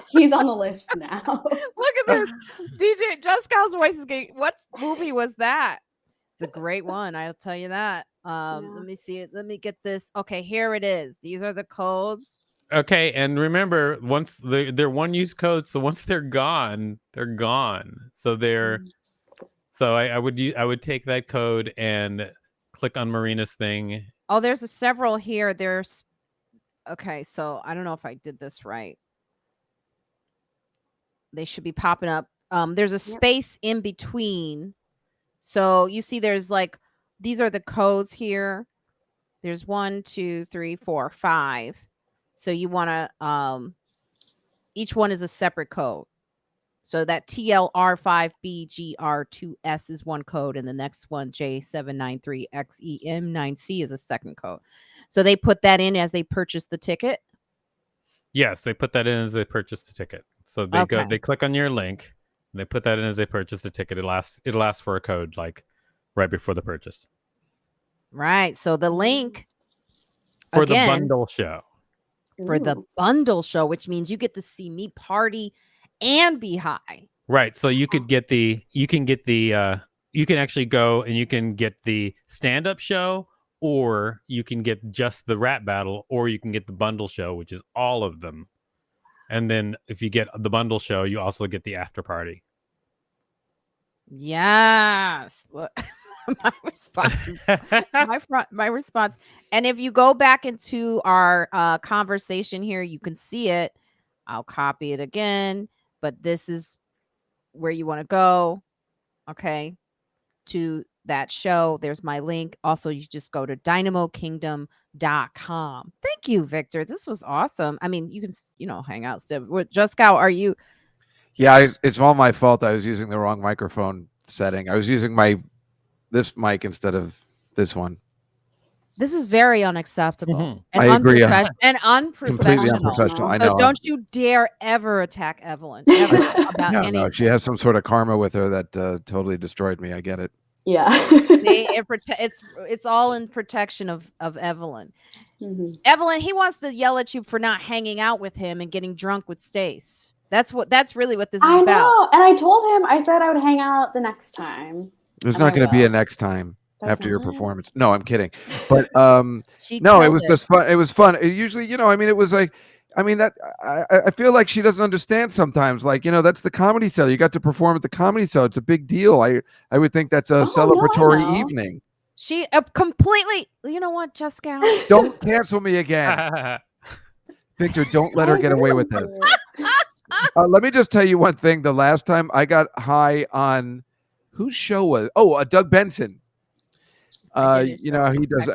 He's on the list now. Look at this. DJ Juskow's voice is getting. What movie was that? It's a great one. I'll tell you that. Let me see it. Let me get this. Okay, here it is. These are the codes. Okay, and remember, once they're one-use codes, so once they're gone, they're gone. So they're. So I would take that code and click on Marina's thing. Oh, there's several here. There's okay. So I don't know if I did this right. They should be popping up. There's a space in between. So you see there's like, these are the codes here. There's 1, 2, 3, 4, 5. So you want to, each one is a separate code. So that TLR5BGR2S is one code, and the next one, J793XEM9C, is a second code. So they put that in as they purchase the ticket? Yes, they put that in as they purchase the ticket. So they they click on your link, and they put that in as they purchase the ticket. It'll ask for a code like right before the purchase. Right. So the link for the bundle show. For the bundle show, which means you get to see me party and be high. Right. So you can actually go and you can get the stand-up show, or you can get just the rap battle, or you can get the bundle show, which is all of them. And then if you get the bundle show, you also get the after party. Yes. Look, my response is, my response. And if you go back into our conversation here, you can see it. I'll copy it again. But this is where you want to go, okay, to that show, there's my link. Also, you just go to dynamokingdom.com. Thank you, Victor. This was awesome. I mean, you can, hang out still. Juskow, are you? Yeah, it's all my fault. I was using the wrong microphone setting. I was using this mic instead of this one. This is very unacceptable and I agree. And unprofessional. Completely unprofessional. I know. So don't you dare ever attack Evelyn ever about anything. No, she has some sort of karma with her that totally destroyed me. I get it. Yeah. It's all in protection of Evelyn. Evelyn, he wants to yell at you for not hanging out with him and getting drunk with Stace. That's really what this is about. I know. And I told him, I said I would hang out the next time. There's not going to be a next time. After your performance. No, I'm kidding. But no, it was just fun. It was fun. It usually, I mean, it was like, that I feel like she doesn't understand sometimes. Like, that's the Comedy Cell. You got to perform at the Comedy Cell. It's a big deal. I would think that's a celebratory evening. She completely, you know what, Juskow? Don't cancel me again. Victor, don't let her get away with this. Let me just tell you one thing. The last time I got high on, whose show was? Doug Benson. He does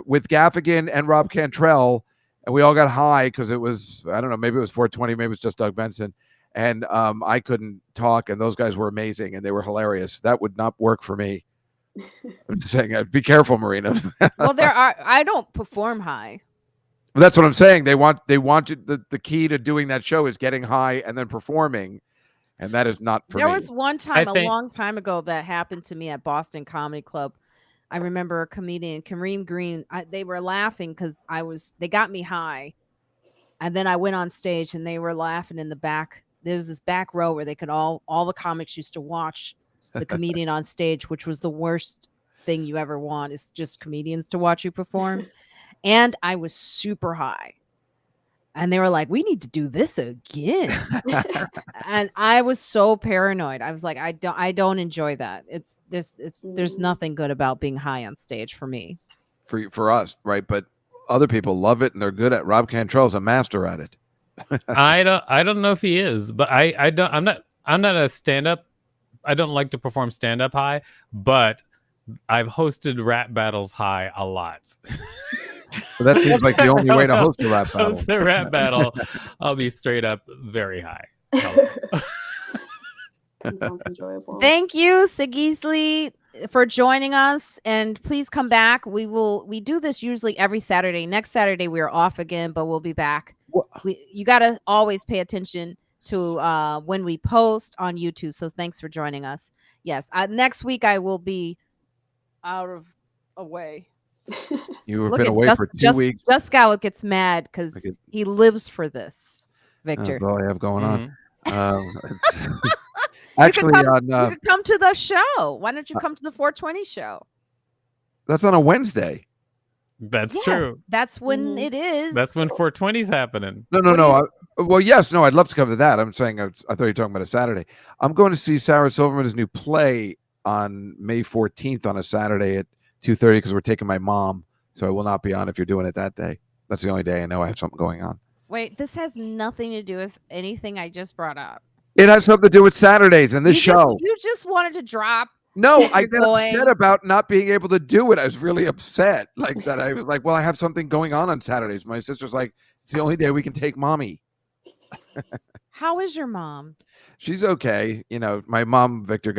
with Gaffigan and Rob Cantrell, and we all got high because it was, I don't know, maybe it was 420, maybe it was just Doug Benson, and I couldn't talk, and those guys were amazing and they were hilarious. That would not work for me. I'm just saying, be careful, Marina. Well, I don't perform high. Well, that's what I'm saying. They want you, the key to doing that show is getting high and then performing, and that is not for me. There was one time, a long time ago, that happened to me at Boston Comedy Club. I remember a comedian, Kareem Green, they were laughing because they got me high. And then I went on stage and they were laughing in the back. There was this back row where they could all the comics used to watch the comedian on stage, which was the worst thing you ever want, is just comedians to watch you perform. And I was super high. And they were like, we need to do this again. And I was so paranoid. I was like, I don't enjoy that. There's nothing good about being high on stage for me. For us, right? But other people love it and they're good at it. Rob Cantrell's a master at it. I don't know if he is, but I'm not a stand-up. I don't like to perform stand-up high, but I've hosted rap battles high a lot. Well, that seems like the only way to host a rap battle. Host a rap battle, I'll be straight up very high. That sounds enjoyable. Thank you, Sigisli, for joining us, and please come back. We do this usually every Saturday. Next Saturday we are off again, but we'll be back. You got to always pay attention to when we post on YouTube. So thanks for joining us. Yes, next week I will be away. You've been away for 2 weeks. Juskow gets mad because he lives for this, Victor. That's all I have going on. Actually, you could come to the show. Why don't you come to the 420 show? That's on a Wednesday. That's true. That's when it is. That's when 420 is happening. No. I'd love to come to that. I'm saying I thought you were talking about a Saturday. I'm going to see Sarah Silverman's new play on May 14th on a Saturday at 2:30 because we're taking my mom. So I will not be on if you're doing it that day. That's the only day I know I have something going on. Wait, this has nothing to do with anything I just brought up. It has something to do with Saturdays and this show. You just wanted to drop. No, I get upset about not being able to do it. I was really upset like that. I was like, well, I have something going on Saturdays. My sister's like, it's the only day we can take mommy. How is your mom? She's okay. My mom, Victor,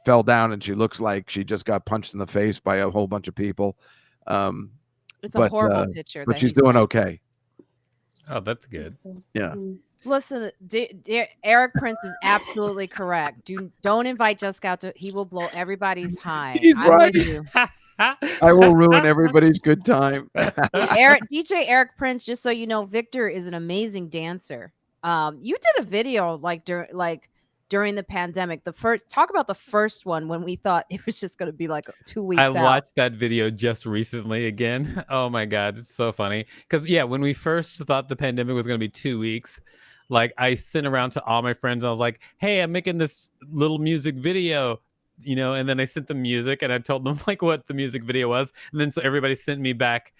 fell down and she looks like she just got punched in the face by a whole bunch of people. It's a horrible picture. But she's doing okay. Oh, that's good. Yeah. Listen, Eric Prince is absolutely correct. Don't invite Juskow he will blow everybody's high. He's right. I will ruin everybody's good time. DJ Eric Prince, just so you know, Victor is an amazing dancer. You did a video during the pandemic. Talk about the first one when we thought it was just going to be like 2 weeks out. I watched that video just recently again. Oh my God, it's so funny. Because when we first thought the pandemic was going to be 2 weeks, I sent around to all my friends. I was like, hey, I'm making this little music video, and then I sent them music and I told them what the music video was. And then so everybody sent me back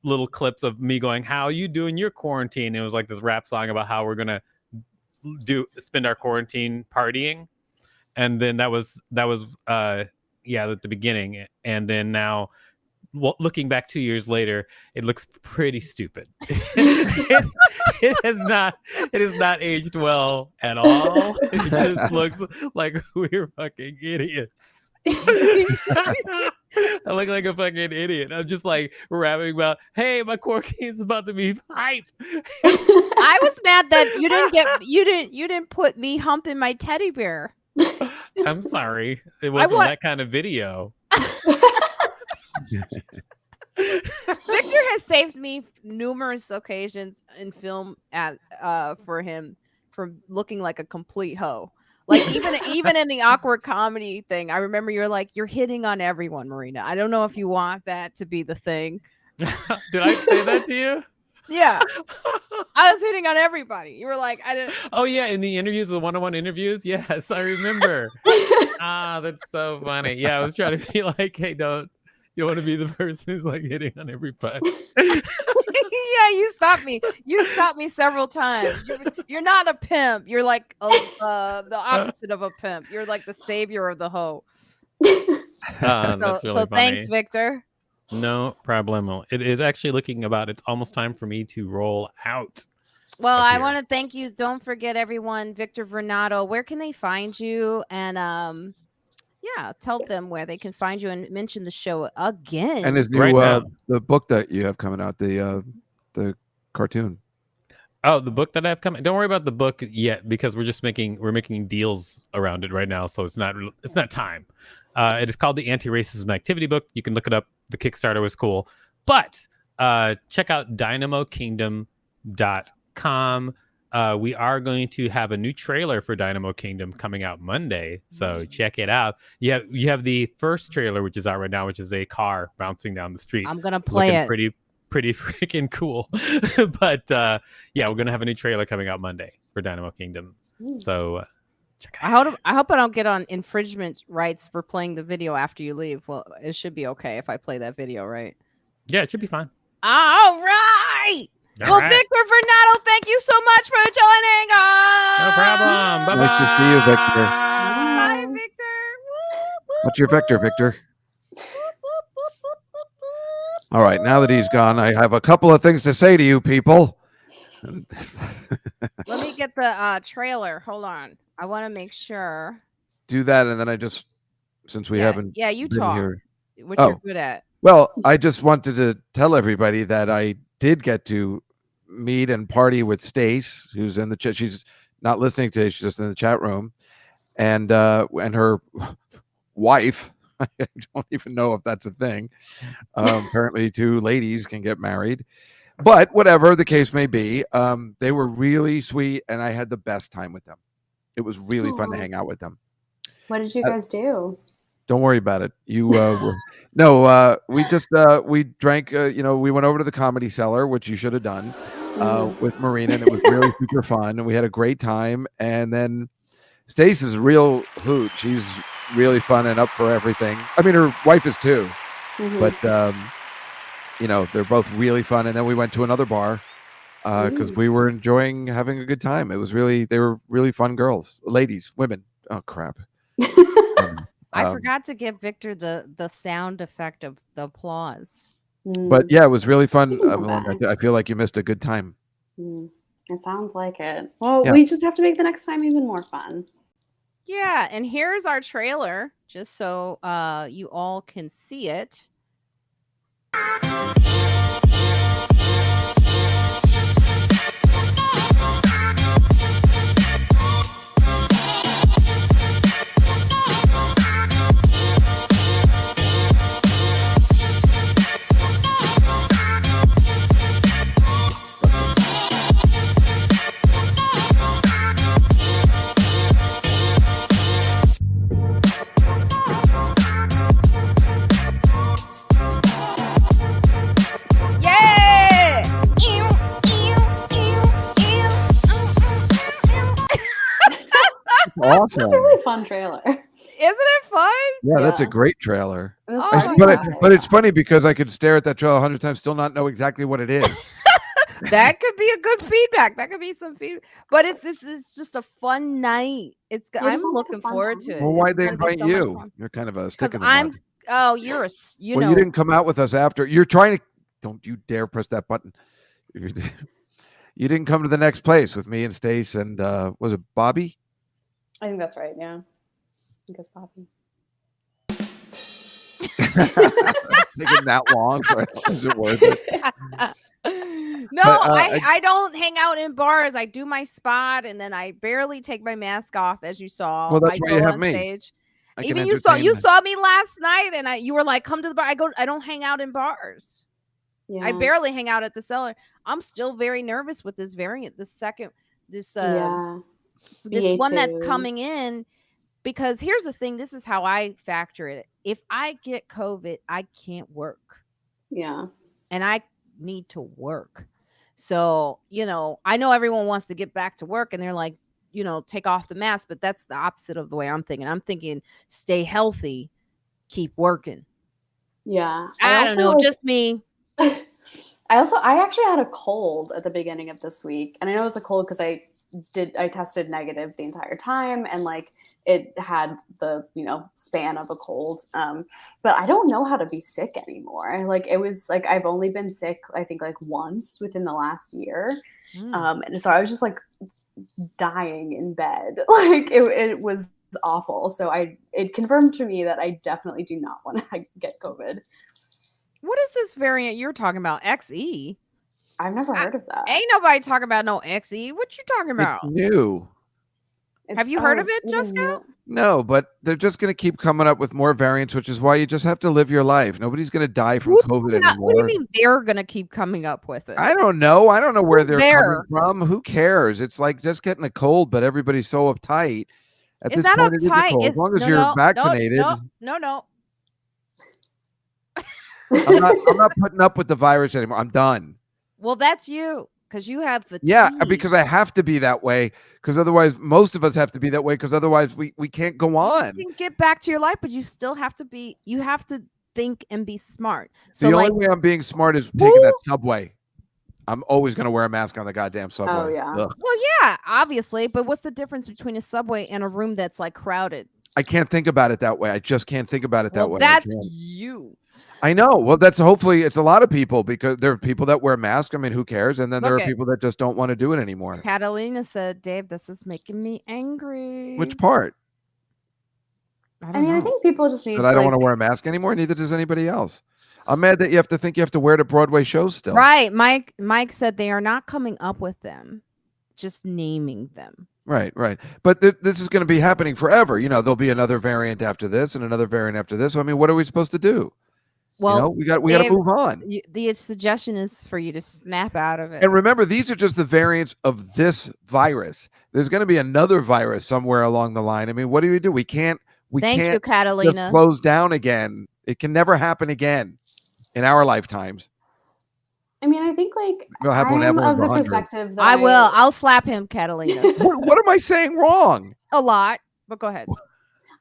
little clips of me going, how you doing your quarantine? It was like this rap song about how we're going to spend our quarantine partying. and then that was at the beginning, and then now. Well, looking back 2 years later, it looks pretty stupid. It has not aged well at all. It just looks like we're fucking idiots. I look like a fucking idiot. I'm just like rapping about, hey, my quarantine's about to be hype. I was mad that you didn't put me humping my teddy bear. I'm sorry. It wasn't that kind of video. Victor has saved me numerous occasions in film for him from looking like a complete hoe. Like even in the awkward comedy thing, I remember you're like, you're hitting on everyone, Marina. I don't know if you want that to be the thing. Did I say that to you? Yeah. I was hitting on everybody. You were like, I didn't. Oh yeah, in the interviews, the one-on-one interviews. Yes, I remember. That's so funny. Yeah, I was trying to be like, hey, you want to be the person who's like hitting on everybody. Yeah, you stopped me. You stopped me several times. You're not a pimp. You're like the opposite of a pimp. You're like the savior of the hoe. That's really funny. Thanks, Victor. No problemo. It is actually looking about. It's almost time for me to roll out. Well, I want to thank you. Don't forget, everyone, Victor Varnado. Where can they find you? And tell them where they can find you and mention the show again. And his new the book that you have coming out, the cartoon. Oh, the book that I have coming. Don't worry about the book yet because we're making deals around it right now, so it's not time. It is called the Anti-Racism Activity Book. You can look it up. The Kickstarter was cool, but check out dynamokingdom.com. We are going to have a new trailer for Dynamo Kingdom coming out Monday, so check it out. You have the first trailer, which is out right now, which is a car bouncing down the street. I'm gonna play it. Pretty freaking cool. But we're gonna have a new trailer coming out Monday for Dynamo Kingdom. So check it out. I hope I don't get on infringement rights for playing the video after you leave. Well, it should be okay if I play that video, right? Yeah, it should be fine. All right. Victor Varnado, thank you so much for joining us. No problem. Bye-bye. Nice to see you, Victor. Bye, Victor. What's your vector, Victor? All right, now that he's gone, I have a couple of things to say to you people. Let me get the trailer. Hold on. I want to make sure. Do that, and then since we haven't you been talk, here. which you're good at. Well, I just wanted to tell everybody that I did get to meet and party with Stace, who's in the chat. She's not listening today. She's just in the chat room, and her wife. I don't even know if that's a thing. Apparently, two ladies can get married, but whatever the case may be, they were really sweet, and I had the best time with them. It was really fun to hang out with them. What did you guys do? Don't worry about it. You we just we drank. We went over to the Comedy Cellar, which you should have done with Marina, and it was really super fun, and we had a great time. And then Stace is a real hoot. She's really fun and up for everything. I mean, her wife is too, but they're both really fun. And then we went to another bar because we were enjoying having a good time. They were really fun girls, ladies, women. Oh crap. I forgot to give Victor the sound effect of the applause. But yeah, it was really fun. I feel like you missed a good time. It sounds like it. Well, we just have to make the next time even more fun. Yeah, and here's our trailer, just so you all can see it. Awesome. That's a really fun trailer. Isn't it fun? Yeah, that's a great trailer. But it's funny because I could stare at that trailer 100 times, still not know exactly what it is. That could be a good feedback. That could be some feedback. But it's just a fun night. I'm sounds like a looking fun forward time. to it. Well, why'd It's they gonna be invite so much you? fun. You're kind of a stick in the I'm mud. oh, you're You didn't come out with us after. You're trying to. Don't you dare press that button. You didn't come to the next place with me and Stace and was it Bobby? I think that's right. Yeah. I think it's Poppy. Taking that long, is it worth it? No, But, I don't hang out in bars. I do my spot and then I barely take my mask off, as you saw. Well, that's I why go you have on me. stage. I can Even you entertain saw me last night and you were like, come to the bar. I don't hang out in bars. Yeah. I barely hang out at the cellar. I'm still very nervous with this variant. This Yeah. one that's BA2. coming in, because here's the thing. This is how I factor it. If I get COVID, I can't work. Yeah. And I need to work. So, I know everyone wants to get back to work and they're like, take off the mask, but that's the opposite of the way I'm thinking. I'm thinking stay healthy, keep working. Yeah. I don't know, just me. I actually had a cold at the beginning of this week, and I know it was a cold because I tested negative the entire time, and like it had the span of a cold. But I don't know how to be sick anymore. Like it was like I've only been sick I think like once within the last year, and so I was just like dying in bed. Like it was awful. So it confirmed to me that I definitely do not want to get COVID. What is this variant you're talking about? XE? I've never heard of that. Ain't nobody talking about no XE. What you talking about? It's new. Have you heard of it, Juskow? No, but they're just going to keep coming up with more variants, which is why you just have to live your life. Nobody's going to die from COVID anymore. What do you mean they're going to keep coming up with it? I don't know. I don't know where they're there? coming from. Who cares? It's like just getting a cold, but everybody's so uptight. At It's this not point, it is a uptight. cold. As long as you're vaccinated. No. I'm not putting up with the virus anymore. I'm done. Well, that's you, because you have fatigue. Yeah, because I have to be that way. Because otherwise, most of us have to be that way. Because otherwise, we can't go on. You can get back to your life, but you still have to be. You have to think and be smart. So the only way I'm being smart is taking that subway. I'm always going to wear a mask on the goddamn subway. Oh yeah. Ugh. Well, yeah, obviously. But what's the difference between a subway and a room that's like crowded? I can't think about it that way. I just can't think about it that way. That's you. I know. Well, that's hopefully it's a lot of people, because there are people that wear masks. I mean, who cares? And then there are people that just don't want to do it anymore. Catalina said, Dave, this is making me angry. Which part? I mean, I think people just need that I don't want to wear a mask anymore. Neither does anybody else. I'm mad that you have to wear it at Broadway shows still. Right. Mike said they are not coming up with them, just naming them. Right. But this is going to be happening forever. There'll be another variant after this and another variant after this. So, I mean, what are we supposed to do? Well, we got to move on. The suggestion is for you to snap out of it. And remember, these are just the variants of this virus. There's going to be another virus somewhere along the line. I mean, what do? We can't Thank you, Catalina. Just close down again. It can never happen again in our lifetimes. I mean, I think like we'll have I'm of the perspective that I'll slap him, Catalina. What am I saying wrong? A lot, but go ahead.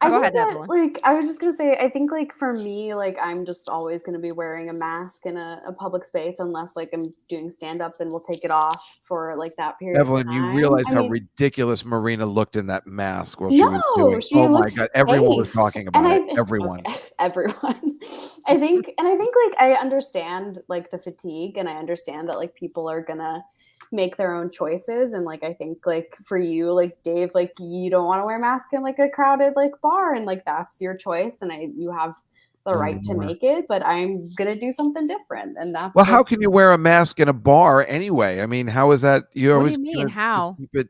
Go ahead, Evelyn. Like, I was just gonna say, I think like for me, like I'm just always gonna be wearing a mask in a public space unless like I'm doing stand up and we'll take it off for like that period. Evelyn, of time. you realize how ridiculous Marina looked in that mask while she was doing. Oh my god, everyone was talking about it. Everyone. Okay, everyone. I think like I understand like the fatigue, and I understand that like people are gonna make their own choices, and like I think like for you, like Dave, like you don't want to wear a mask in like a crowded like bar, and like that's your choice, and you have the right to make it, but I'm gonna do something different, and that's how can you wear a mask in a bar anyway? I mean, how is that? You always what do you mean? How? Keep it.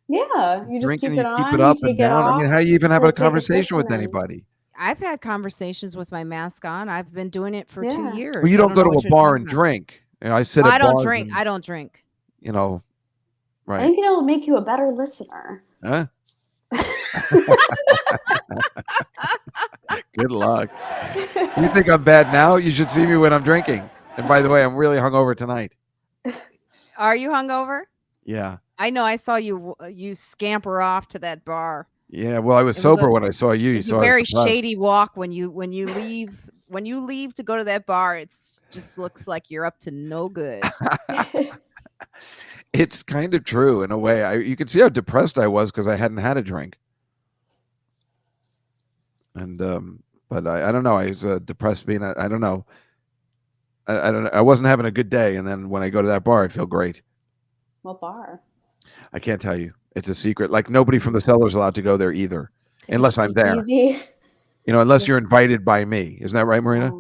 Yeah, you just keep it on. Keep it up and down. I mean, how do you even have a conversation with anybody? I've had conversations with my mask on. I've been doing it for 2 years. Well, you don't go to a bar and drink. I sit. I don't drink. I don't drink. Right. I think it'll make you a better listener. Huh? Good luck. You think I'm bad now? You should see me when I'm drinking. And by the way, I'm really hungover tonight. Are you hungover? Yeah. I know. I saw you scamper off to that bar. Yeah. Well, I was sober when I saw you. It's a very shady walk when you leave. When you leave to go to that bar, it just looks like you're up to no good. It's kind of true in a way. You could see how depressed I was because I hadn't had a drink. And but I don't know. I was depressed being. I don't know. I don't know. I wasn't having a good day, and then when I go to that bar, I feel great. What bar? I can't tell you. It's a secret. Like nobody from the cellar is allowed to go there either, unless I'm there. Easy. You know, unless you're invited by me. Isn't that right, Marina?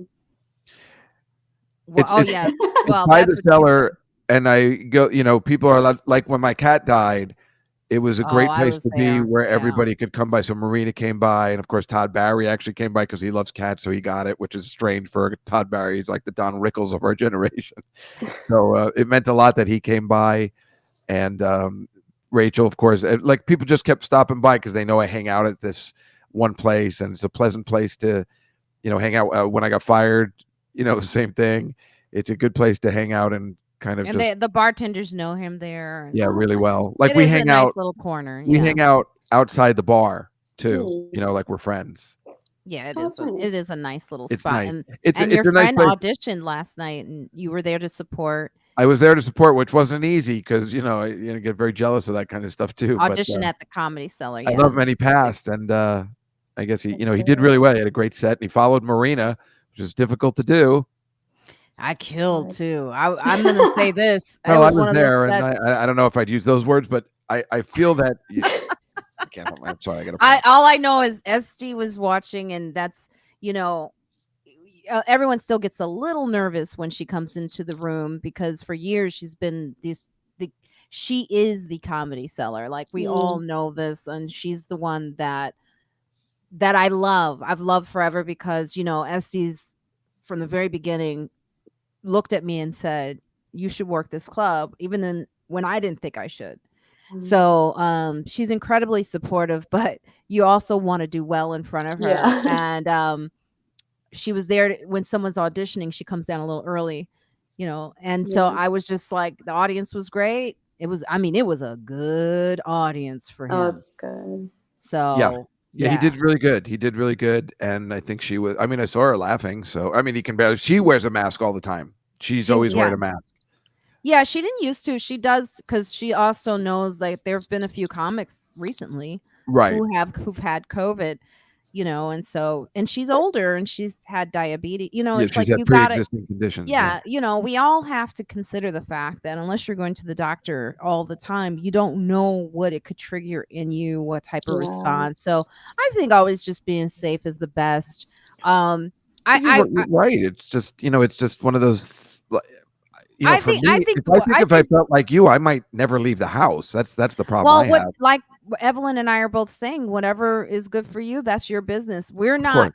Well, yeah. Well, by that's the what you cellar, and I go. You know, people are allowed, like when my cat died. It was a great I place was to be there. where Yeah. everybody could come by. So Marina came by, and of course Todd Barry actually came by because he loves cats, so he got it, which is strange for Todd Barry. He's like the Don Rickles of our generation. So it meant a lot that he came by, and Rachel, of course, like people just kept stopping by because they know I hang out at this one place, and it's a pleasant place to, you know, hang out. When I got fired, you know, same thing. It's a good place to hang out and kind of just. The bartenders know him there. Yeah, really well. Like it we is hang a out. nice little corner. We Yeah. hang out outside the bar too. You know, like we're friends. Yeah, it Oh, is. that's nice. It is a nice little It's spot. nice. And It's your a nice friend place. auditioned last night, and you were there to support. I was there to support, which wasn't easy because you know I get very jealous of that kind of stuff too. Audition but, at the Comedy Cellar. I Yeah. love him, and he passed, and I guess he did really well. He had a great set, and he followed Marina, which is difficult to do. I killed too. I'm gonna say this. Well, I was one of there, those and sets. I don't know if I'd use those words, but I feel that. I can't help. I'm sorry. I gotta. All I know is Esty was watching, and that's, you know, everyone still gets a little nervous when she comes into the room because for years she's been she is the Comedy Cellar. Like we all know this, and she's the one that I love. I've loved forever because, you know, Esty's from the very beginning looked at me and said, "You should work this club," even then when I didn't think I should. So she's incredibly supportive, but you also want to do well in front of her. Yeah. And she was there when someone's auditioning. She comes down a little early, you know. And so I was just like, the audience was great. It was a good audience for him. Oh, it's good. So yeah, he did really good. He did really good, and I think she was. I mean, I saw her laughing. So I mean, he can barely. She wears a mask all the time. She's always wearing a mask. Yeah, she didn't used to. She does because she also knows that there have been a few comics recently, right, who've had COVID, you know, and she's older and she's had diabetes. You know, it's she's like had you got pre-existing conditions. Yeah, you know, we all have to consider the fact that unless you're going to the doctor all the time, you don't know what it could trigger in you, what type of response. So I think always just being safe is the best. You're right. It's just, you know, it's just one of those. You know, if I felt like you, I might never leave the house. That's the problem. Well, like Evelyn and I are both saying, whatever is good for you, that's your business. We're not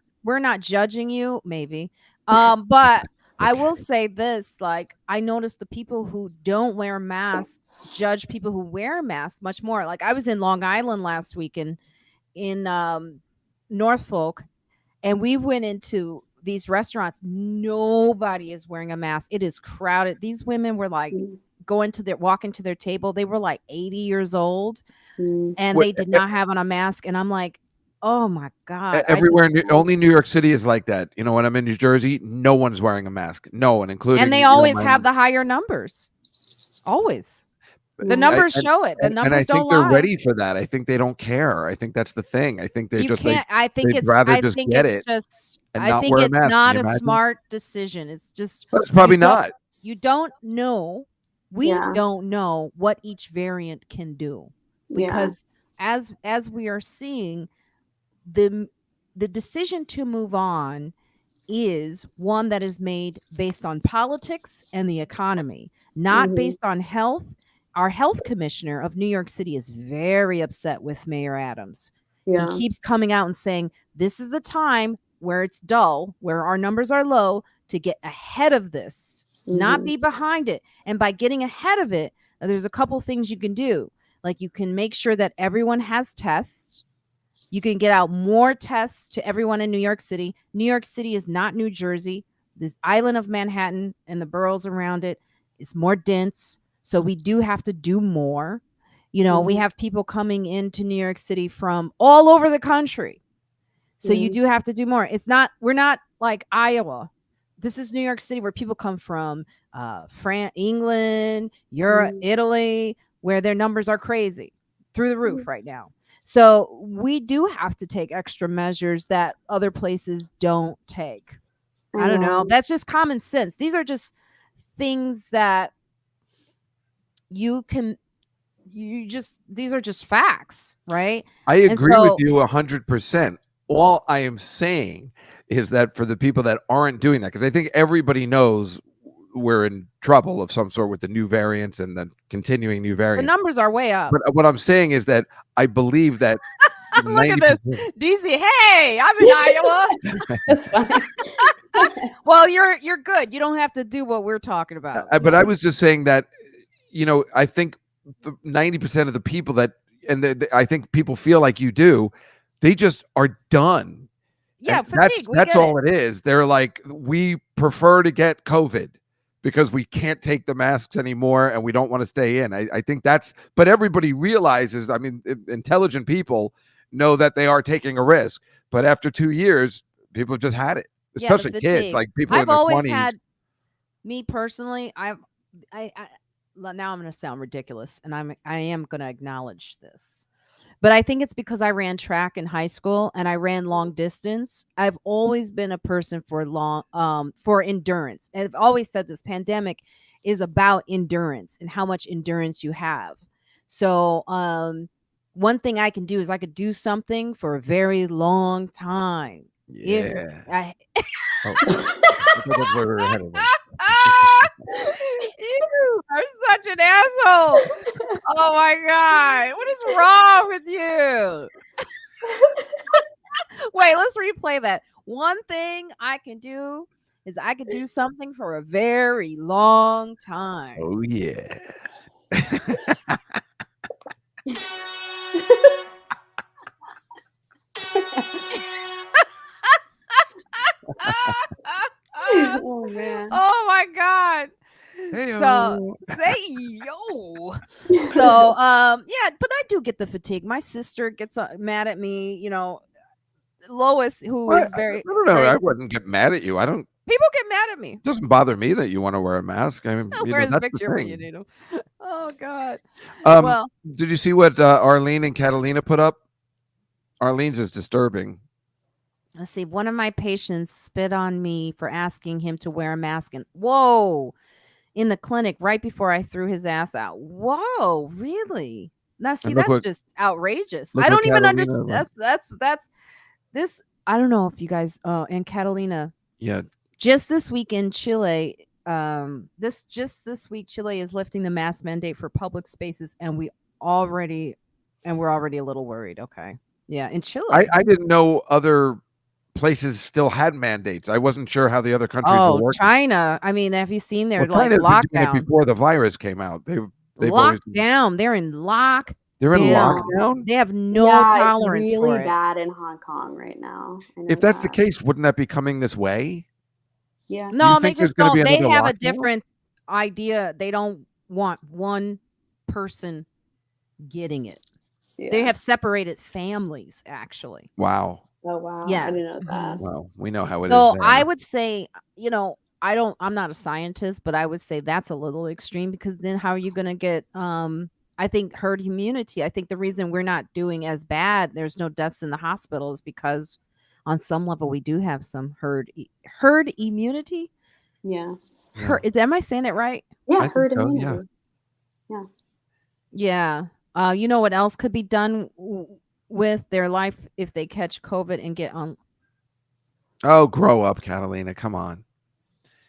judging you, maybe. But I will say this, like, I noticed the people who don't wear masks judge people who wear masks much more. Like I was in Long Island last week in Norfolk, and we went into these restaurants. Nobody is wearing a mask. It is crowded. These women were like walking to their table. They were like 80 years old and they did not have on a mask. And I'm like, oh my God. Everywhere, only New York City is like that. You know, when I'm in New Jersey, no one's wearing a mask. No one, including. And they always have the higher numbers. Always. The numbers show it. The numbers and I don't think they're lie. ready for that. I think they don't care. I think that's the thing. I think they're just like, I think it's rather just get it. I think it's not a smart decision. It's just it's probably not. You don't know. We don't know what each variant can do because as we are seeing, the decision to move on is one that is made based on politics and the economy, not based on health. Our health commissioner of New York City is very upset with Mayor Adams. He keeps coming out and saying, this is the time where it's dull, where our numbers are low, to get ahead of this, not be behind it. And by getting ahead of it, there's a couple things you can do. Like you can make sure that everyone has tests. You can get out more tests to everyone in New York City. New York City is not New Jersey. This island of Manhattan and the boroughs around it is more dense. So we do have to do more. You know, we have people coming into New York City from all over the country. So you do have to do more. We're not like Iowa. This is New York City where people come from England, Europe, Italy, where their numbers are crazy through the roof right now. So we do have to take extra measures that other places don't take. I don't know. That's just common sense. These are just things that these are just facts, right? I agree with you 100%. All I am saying is that for the people that aren't doing that, because I think everybody knows we're in trouble of some sort with the new variants and the continuing new variants. The numbers are way up. But what I'm saying is that I believe that look at this, DC. Hey, I'm in Iowa. That's fine. Well, you're good. You don't have to do what we're talking about. But I was just saying that, I think 90% of the people that, and I think people feel like you do, they just are done. Yeah, that's all it is. They're like, we prefer to get COVID because we can't take the masks anymore and we don't want to stay in. I think but everybody realizes, I mean, intelligent people know that they are taking a risk. But after 2 years, people have just had it, especially kids, like people in their 20s. Me personally, now I'm going to sound ridiculous, and I am going to acknowledge this. But I think it's because I ran track in high school and I ran long distance. I've always been a person for endurance. And I've always said this pandemic is about endurance and how much endurance you have. So one thing I can do is I could do something for a very long time. Yeah. I that's where we're headed. You are such an asshole. Oh my God. What is wrong with you? Wait, let's replay that. One thing I can do is I could do something for a very long time. Oh, yeah. Oh man. Oh my God. Hey-o. So say yo. So yeah, but I do get the fatigue. My sister gets mad at me, Lois, who is very I don't know. I wouldn't get mad at you. People get mad at me. It doesn't bother me that you want to wear a mask. I mean, Where's that's Victor the when thing. you need him? Oh God. Well, did you see what Arlene and Catalina put up? Arlene's is disturbing. Let's see. One of my patients spit on me for asking him to wear a mask. And whoa, in the clinic right before I threw his ass out. Whoa, really? Now, see, that's just outrageous. I don't even understand. That's this. I don't know if you guys. And Catalina. Yeah. Just this week in Chile. This week, Chile is lifting the mask mandate for public spaces, and we're already a little worried. Okay. Yeah, in Chile. I didn't know other places still had mandates. I wasn't sure how the other countries were working. China. I mean, have you seen their lockdown before the virus came out? They've locked down. They're in lockdown. They're in lockdown. They have no tolerance. It's really for it. bad in Hong Kong right now. If that's the case, wouldn't that be coming this way? Yeah. No, they just don't. They have a different idea. They don't want one person getting it. Yeah. They have separated families, actually. Wow. Oh wow. Yeah. I didn't know that. Well, we know how it is. So I would say, I'm not a scientist, but I would say that's a little extreme, because then how are you going to get I think herd immunity? I think the reason we're not doing as bad, there's no deaths in the hospital, is because on some level we do have some herd immunity. Yeah. Am I saying it right? Yeah, herd immunity. Yeah. Yeah. You know what else could be done with their life if they catch COVID and get on? Oh, grow up, Catalina. Come on.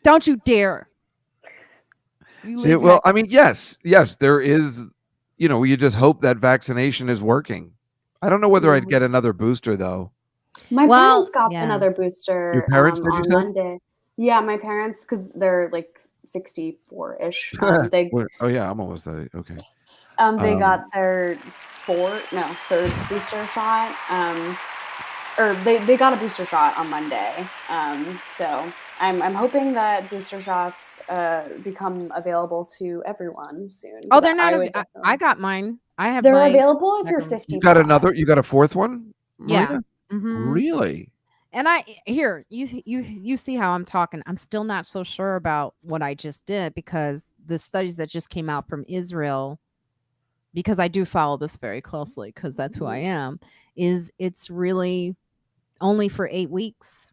Don't you dare. Well, I mean, yes, there is, you just hope that vaccination is working. I don't know whether I'd get another booster, though. My parents got another booster. Your parents, did you on say? Monday. Yeah, my parents, because they're like 64-ish. Oh yeah, I'm almost that. Okay. They got their third booster shot. Or they got a booster shot on Monday. So I'm hoping that booster shots become available to everyone soon. Oh, they're not. I got mine. They're available if you're 50. You got another? You got a fourth one? Marina? Yeah. Mm-hmm. Really? And you see how I'm talking. I'm still not so sure about what I just did, because the studies that just came out from Israel, because I do follow this very closely because that's who I am, is it's really only for 8 weeks.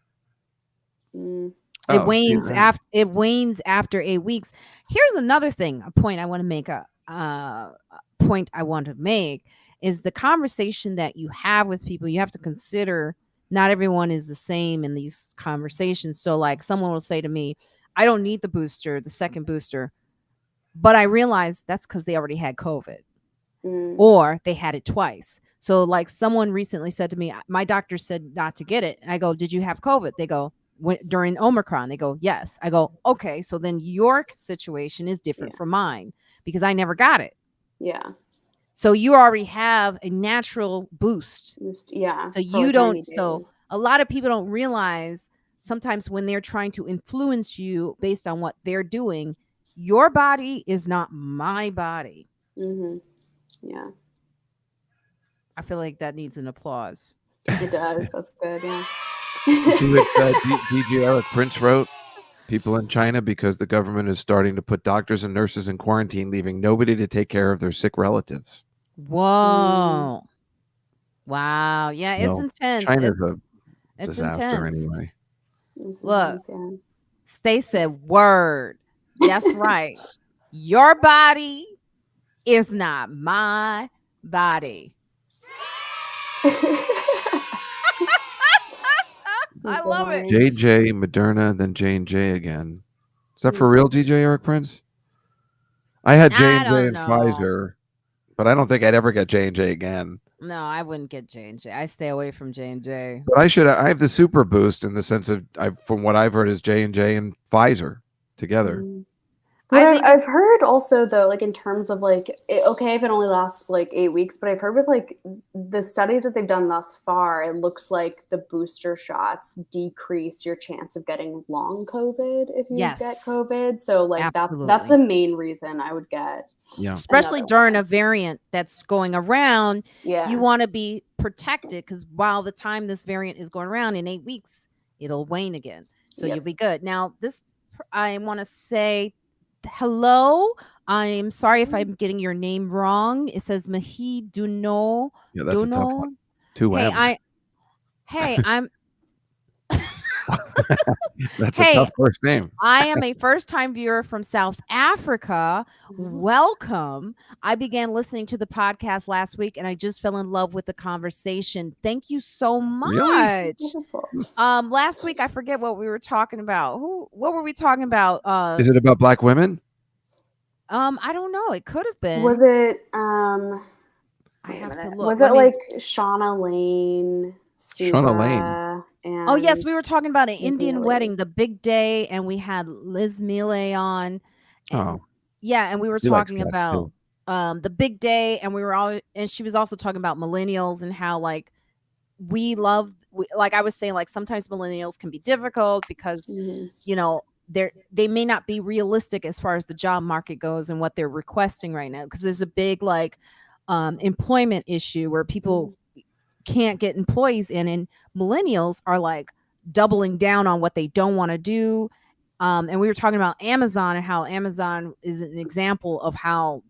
Mm. It wanes after 8 weeks. Here's another thing, a point I want to make is the conversation that you have with people. You have to consider not everyone is the same in these conversations. So like someone will say to me, I don't need the second booster, but I realize that's because they already had COVID or they had it twice. So like someone recently said to me, my doctor said not to get it. And I go, did you have COVID? They go, during Omicron. They go, yes. I go, okay, so then your situation is different from mine because I never got it. Yeah. So you already have a natural boost. Yeah. So you don't. So a lot of people don't realize sometimes when they're trying to influence you based on what they're doing, your body is not my body. Mm-hmm. Yeah. I feel like that needs an applause. It does. That's good. Yeah. See what DJ Eric Prince wrote? People in China, because the government is starting to put doctors and nurses in quarantine, leaving nobody to take care of their sick relatives. Whoa. Wow. Yeah, it's intense. China's a it's disaster intense. anyway. Look, Stay said, word. That's right. Your body is not my body. I love it. JJ, Moderna, then J&J again. Is that for real, DJ Eric Prince? I had J&J and Pfizer, but I don't think I'd ever get J&J again. No, I wouldn't get J&J. I stay away from J&J. But I have the super boost in the sense of, from what I've heard, is J&J and Pfizer together. But I've heard also though, like in terms of like, okay, if it only lasts like 8 weeks, but I've heard with like the studies that they've done thus far, it looks like the booster shots decrease your chance of getting long COVID if you get COVID. So like that's the main reason I would get. Yeah. Especially during a variant that's going around, you want to be protected because while the time this variant is going around in 8 weeks, it'll wane again. So you'll be good. Now, I want to say hello. I'm sorry if I'm getting your name wrong. It says Mahi Duno. Yeah, that's a tough one. 2 M's. I'm That's a tough first name. I am a first-time viewer from South Africa. Welcome. I began listening to the podcast last week and I just fell in love with the conversation. Thank you so much. Really? Last week I forget what we were talking about. What were we talking about? Is it about black women? I don't know. It could have been. Was it I have to look. Was it like Shauna Lane? Shauna Lane. Oh yes, we were talking about an Indian wedding, the big day, and we had Liz Miele on. And, and we were talking about the big day, and she was also talking about millennials and how like like I was saying, like sometimes millennials can be difficult because you know they may not be realistic as far as the job market goes and what they're requesting right now because there's a big like employment issue where people can't get employees in, and millennials are like doubling down on what they don't want to do. And we were talking about Amazon and how Amazon is an example of how,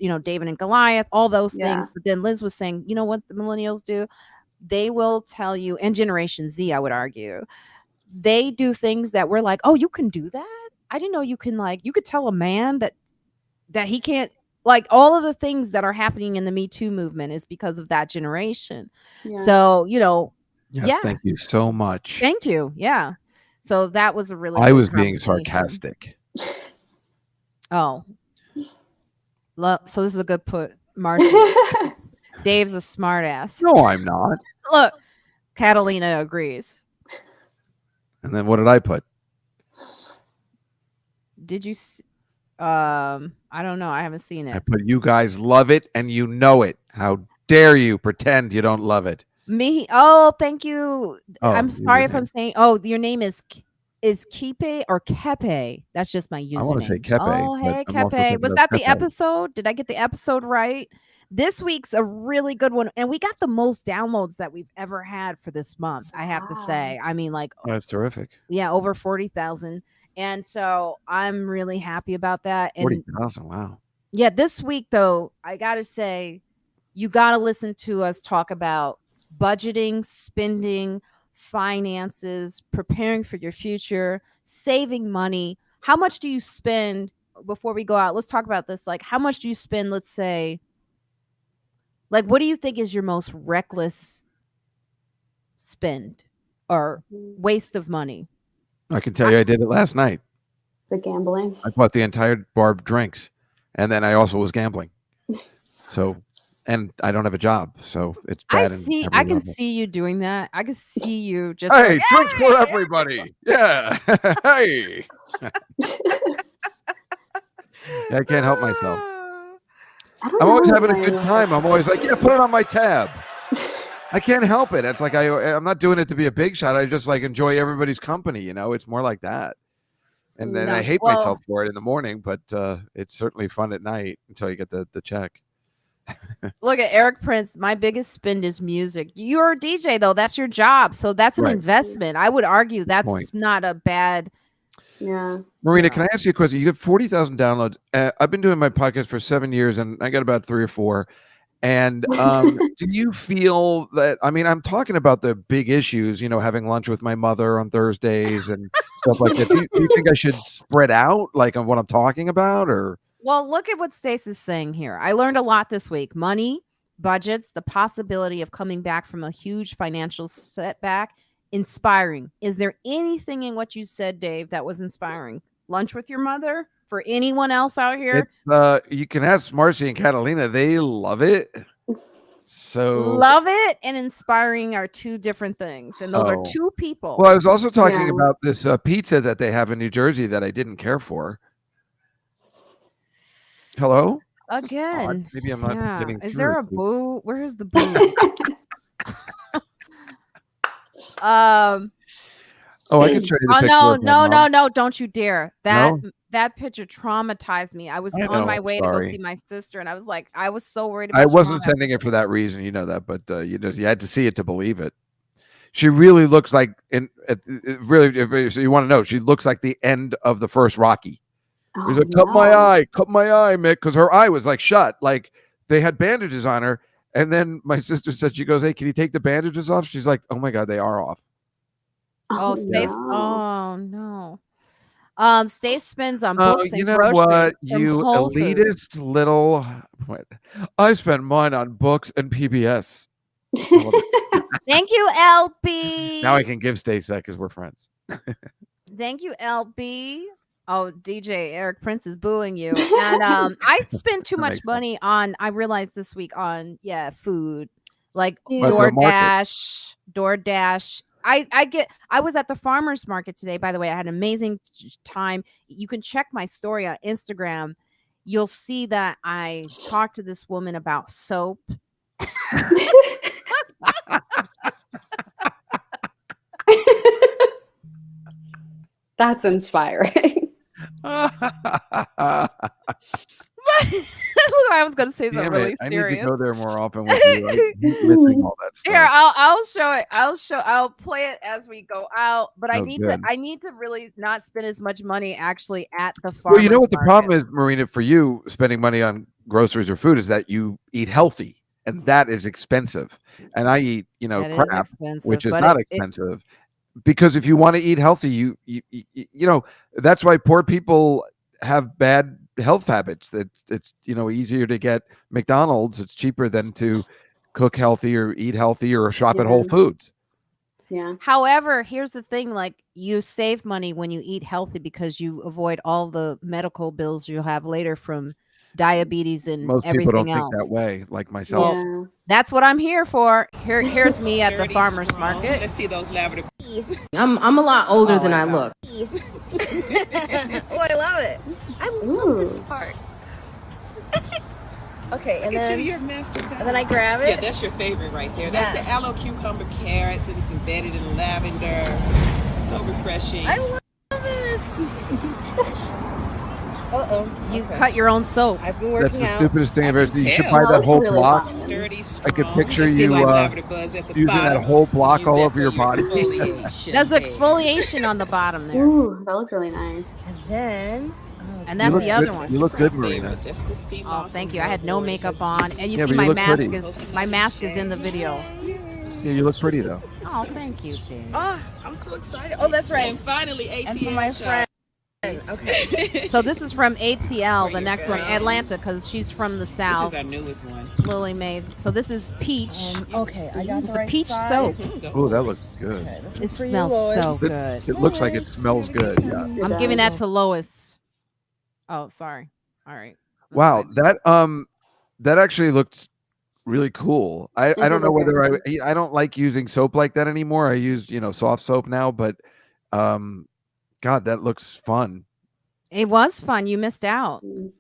David and Goliath, all those things. But then Liz was saying, you know what the millennials do? They will tell you, and Generation Z, I would argue, they do things that we're like, oh, you can do that? I didn't know you can, like, you could tell a man that he can't. Like all of the things that are happening in the Me Too movement is because of that generation. So, yes, thank you so much. Thank you. Yeah. So that was a really I was being sarcastic. Oh. So this is a good put, Marcy. Dave's a smart ass. No, I'm not. Look, Catalina agrees. And then what did I put? Did you I don't know. I haven't seen it. I put you guys love it and you know it. How dare you pretend you don't love it? Me? Oh, thank you. I'm sorry if I'm saying. Oh, your name is Kipe or Kepe? That's just my username. I want to say Kepe. Oh, hey Kepe. Was that the episode? Did I get the episode right? This week's a really good one, and we got the most downloads that we've ever had for this month, I have to say. I mean, like, That's terrific. yeah, over 40,000. And so I'm really happy about that. And 40,000, wow. yeah, this week though, I gotta say, you gotta listen to us talk about budgeting, spending, finances, preparing for your future, saving money. How much do you spend before we go out? Let's talk about this. Like, how much do you spend, let's say, like, what do you think is your most reckless spend or waste of money? I can tell you I did it last night. Is it gambling? I bought the entire bar of drinks, and then I also was gambling. So, and I don't have a job, so it's bad. I can see you doing that. I can see you just. Hey, drinks for everybody. Yeah. Hey. I can't help myself. I'm always having a good time. I'm always like, yeah, put it on my tab. I can't help it. It's like I'm not doing it to be a big shot. I just like enjoy everybody's company. You know, it's more like that. And then I hate myself for it in the morning, but it's certainly fun at night until you get the check. Look at Eric Prince. My biggest spend is music. You're a DJ though. That's your job. So that's an investment. I would argue that's not a bad. Yeah. Marina, can I ask you a question? You get 40,000 downloads. I've been doing my podcast for 7 years, and I got about 3 or 4. And do you feel that, I mean, I'm talking about the big issues, you know, having lunch with my mother on Thursdays and stuff like that. Do you think I should spread out like on what I'm talking about, or? Well, look at what Stace is saying here. I learned a lot this week. Money, budgets, the possibility of coming back from a huge financial setback. Inspiring. Is there anything in what you said, Dave, that was inspiring? Lunch with your mother? For anyone else out here? You can ask Marcy and Catalina. They love it. So love it and inspiring are two different things. And those are two people. Well, I was also talking about this pizza that they have in New Jersey that I didn't care for. Hello? Again. Maybe I'm not getting Is through. there a boo? Where's the boo? I can show you the picture. No, don't you dare. That picture traumatized me. I was on my way to go see my sister, and I was like, I was so worried about I wasn't sending it for that reason, you know that, but you had to see it to believe it. She really looks like really, so you want to know, she looks like the end of the first Rocky. He's like, cut my eye, Mick, because her eye was like shut, like they had bandages on her. And then my sister said, she goes, hey, can you take the bandages off? She's like, oh my God, they are off. Oh, Stace. Oh no. Stace spends on books and you know groceries. What, you elitist little. I spend mine on books and PBS. Thank you, LB. Now I can give Stace that because we're friends. Thank you, LB. Oh, DJ Eric Prince is booing you. And I spend too much money on, I realized this week on, food. Like DoorDash. I was at the farmer's market today, by the way. I had an amazing time. You can check my story on Instagram. You'll see that I talked to this woman about soap. That's inspiring. I was going to say something really serious. I need to go there more often with you. I keep missing all that stuff. Here, I'll show it. I'll play it as we go out. But I need to really not spend as much money actually at the farm. Well, you know what the problem is, Marina, for you spending money on groceries or food is that you eat healthy, and that is expensive. And I eat, crap, which is not expensive. Because if you want to eat healthy, you that's why poor people have bad health habits. It's easier to get McDonald's. It's cheaper than to cook healthy or eat healthy or shop at Whole Foods. Yeah. However, here's the thing: like, you save money when you eat healthy because you avoid all the medical bills you'll have later from diabetes and most everything people don't else. think that way, like myself. Well, that's what I'm here for. Here's me at the farmer's market. Let's see those lavender. I'm a lot older than I look. Oh, I love it. I love this part. Okay, and then I grab it. Yeah, that's your favorite right there. That's the aloe cucumber carrots, and it's embedded in lavender. So refreshing. I love this. You cut your own soap. I've been That's working the out. stupidest thing I've ever seen. You should tell. buy No, that it's whole really block. fun. Sturdy, I could strong. picture You see you like lavender buzz at the using that bottom? whole block Use all that over for your body. exfoliation. There's there. exfoliation on the bottom there. Ooh, that looks really nice. And then, And You that's look the other good. one. You look good, Marina. That's the sea Oh, moss thank and you. I had no rubwood. makeup on, and you Yeah, see but you my look mask pretty. is in the video. Yeah, you look pretty though. Oh, thank you, Dave. oh, I'm so excited. Oh, that's right. And finally, ATL And for my shot. friend. Okay. So this is from ATL, the Bring it next one, down. Atlanta, because she's from the This South. is our newest one. Lily Mae. So this is peach. Okay, I got It's the a right peach side. soap. Oh, that looks good. Okay, this It is for you, smells Lois. so good. It looks like it smells good. Yeah. It I'm giving does. that to Lois. Oh, sorry. All right. That's Wow, fine. that actually looked really cool. I It don't did know look whether very I don't like using soap like that anymore. I use soft soap now, but God, that looks fun. It was fun. You missed out. Mm.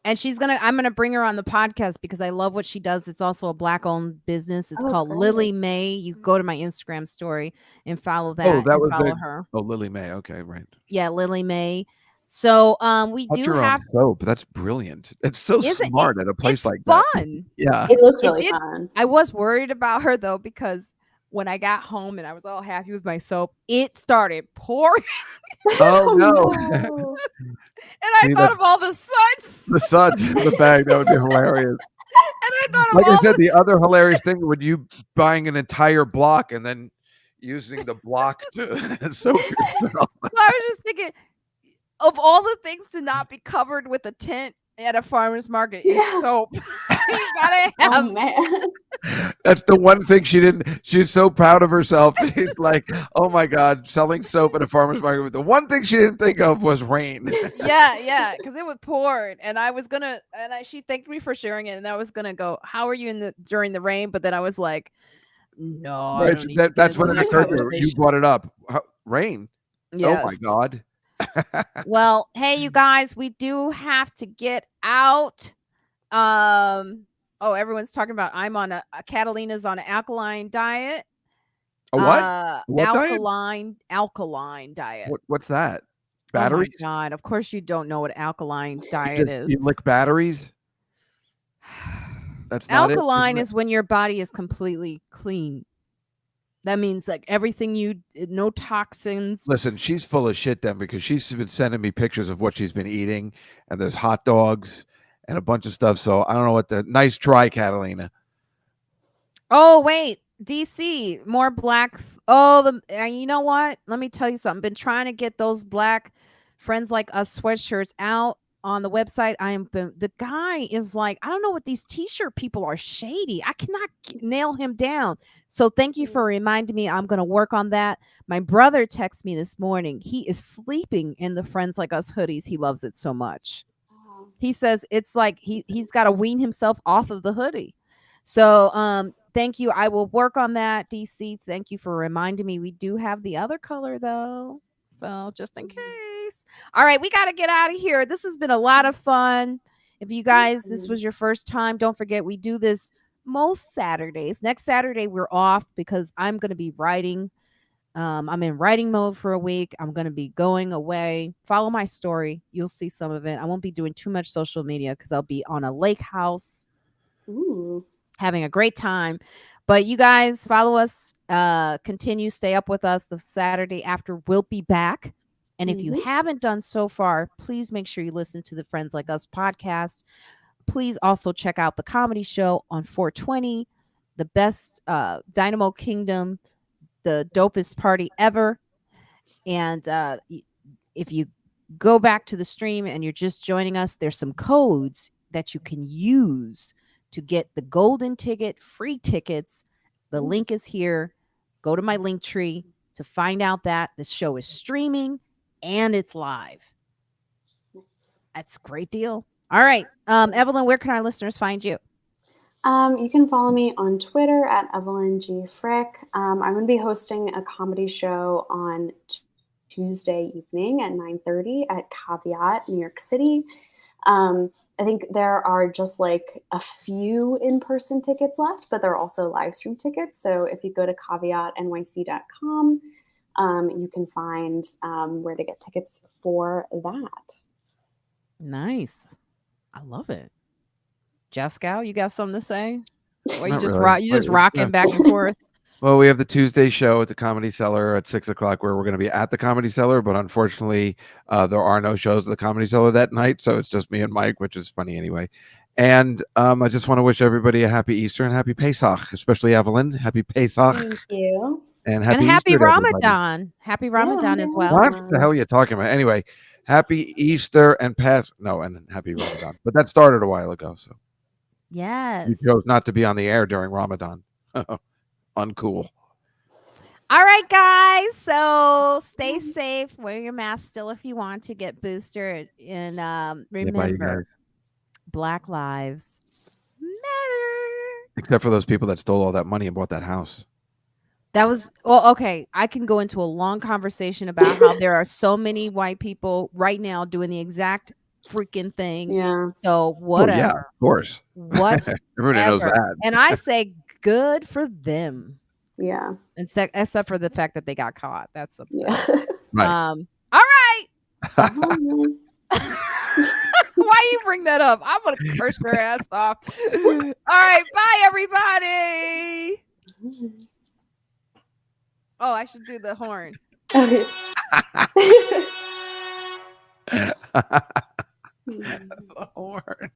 And I'm gonna bring her on the podcast because I love what she does. It's also a black-owned business. It's Oh, called great. Lily Mae. You go to my Instagram story and follow that. Oh, that and was follow her. Oh, Lily Mae. Okay, right. Yeah, Lily Mae. So we Cut do your own have. soap. That's brilliant. It's so Isn't it- smart at a place It's like that. fun. Yeah. It looks It really did- fun. I was worried about her though because when I got home and I was all happy with my soap, it started pouring, Oh no. no. and I See, thought that- of all the suds. The suds in the bag. That would be hilarious. And I thought of Like I all said, the other hilarious thing would you buying an entire block and then using the block to soap yourself. So I was just thinking, of all the things to not be covered with a tent at a farmer's market is Yeah. soap. You gotta have. Oh man. That's the one thing she didn't. She's so proud of herself. She's like, oh my God, selling soap at a farmer's market. The one thing she didn't think of was rain. Yeah, because it was poured, and I was gonna, she thanked me for sharing it, and I was gonna go, "How are you during the rain?" But then I was like, "No, I Right, don't need to that's get when into it that occurred to her. You conversation." brought it up. Rain. Yes. Oh my God. Well, hey, you guys, we do have to get out. Oh, everyone's talking about I'm on a Catalina's on an alkaline diet. A what? What diet? Alkaline diet. What's that? Batteries? Oh my God. Of course you don't know what alkaline diet You is. You lick batteries? That's not Alkaline it, is when your body is completely clean. That means like everything no toxins. Listen, she's full of shit then because she's been sending me pictures of what she's been eating, and there's hot dogs and a bunch of stuff. So I don't know what nice try, Catalina. Oh, wait. DC, more black. Oh, you know what? Let me tell you something. Been trying to get those black Friends Like Us sweatshirts out on the website. The guy is like, I don't know what these t-shirt people are shady. I cannot nail him down. So thank you for reminding me. I'm going to work on that. My brother texted me this morning. He is sleeping in the Friends Like Us hoodies. He loves it so much. He says it's like he's got to wean himself off of the hoodie. So thank you. I will work on that, DC. Thank you for reminding me. We do have the other color though. So just in case. All right, we got to get out of here. This has been a lot of fun. If you guys, this was your first time, don't forget we do this most Saturdays. Next Saturday, we're off because I'm going to be writing. I'm in writing mode for a week. I'm going to be going away. Follow my story. You'll see some of it. I won't be doing too much social media because I'll be on a lake house. Ooh. Having a great time. But you guys follow us, stay up with us. The Saturday after we'll be back. And if you haven't done so far, please make sure you listen to the Friends Like Us podcast. Please also check out the comedy show on 420, the best Dynamo Kingdom, the dopest party ever. And if you go back to the stream and you're just joining us, there's some codes that you can use to get the golden ticket, free tickets. The link is here. Go to my Linktree to find out that this show is streaming and it's live. That's a great deal. All right. Evelyn, where can our listeners find you? You can follow me on Twitter at Evelyn G. Frick. I'm going to be hosting a comedy show on Tuesday evening at 9:30 at Caveat, New York City. I think there are just like a few in-person tickets left, but there are also live stream tickets. So if you go to caveatnyc.com, you can find where to get tickets for that. Nice. I love it. Juskow, you got something to say? Or you Not just really. you just Wait, rocking no. back and forth? Well, we have the Tuesday show at the Comedy Cellar at 6:00, where we're going to be at the Comedy Cellar, but unfortunately, there are no shows at the Comedy Cellar that night, so it's just me and Mike, which is funny anyway. And I just want to wish everybody a happy Easter and happy Pesach, especially Evelyn. Happy Pesach. Thank you. And And happy happy Easter to everybody. Ramadan. Happy Ramadan as well. What the hell are you talking about? Anyway, happy Easter and and happy Ramadan. But that started a while ago, so Yes. you chose not to be on the air during Ramadan. Uncool. All right, guys. So stay safe. Wear your mask still if you want to get booster. And Yeah, bye, you remember, guys. Black Lives Matter. Except for those people that stole all that money and bought that house. That was okay. I can go into a long conversation about how there are so many white people right now doing the exact freaking thing. Yeah. So Oh, whatever. yeah, of course. Whatever. Everybody knows that. And I say good for them. Yeah. Except for the fact that they got caught. That's upsetting. Yeah. Right. All right. Why you bring that up? I'm gonna curse your ass off. All right, bye everybody. Oh, I should do the horn. Okay. The horn.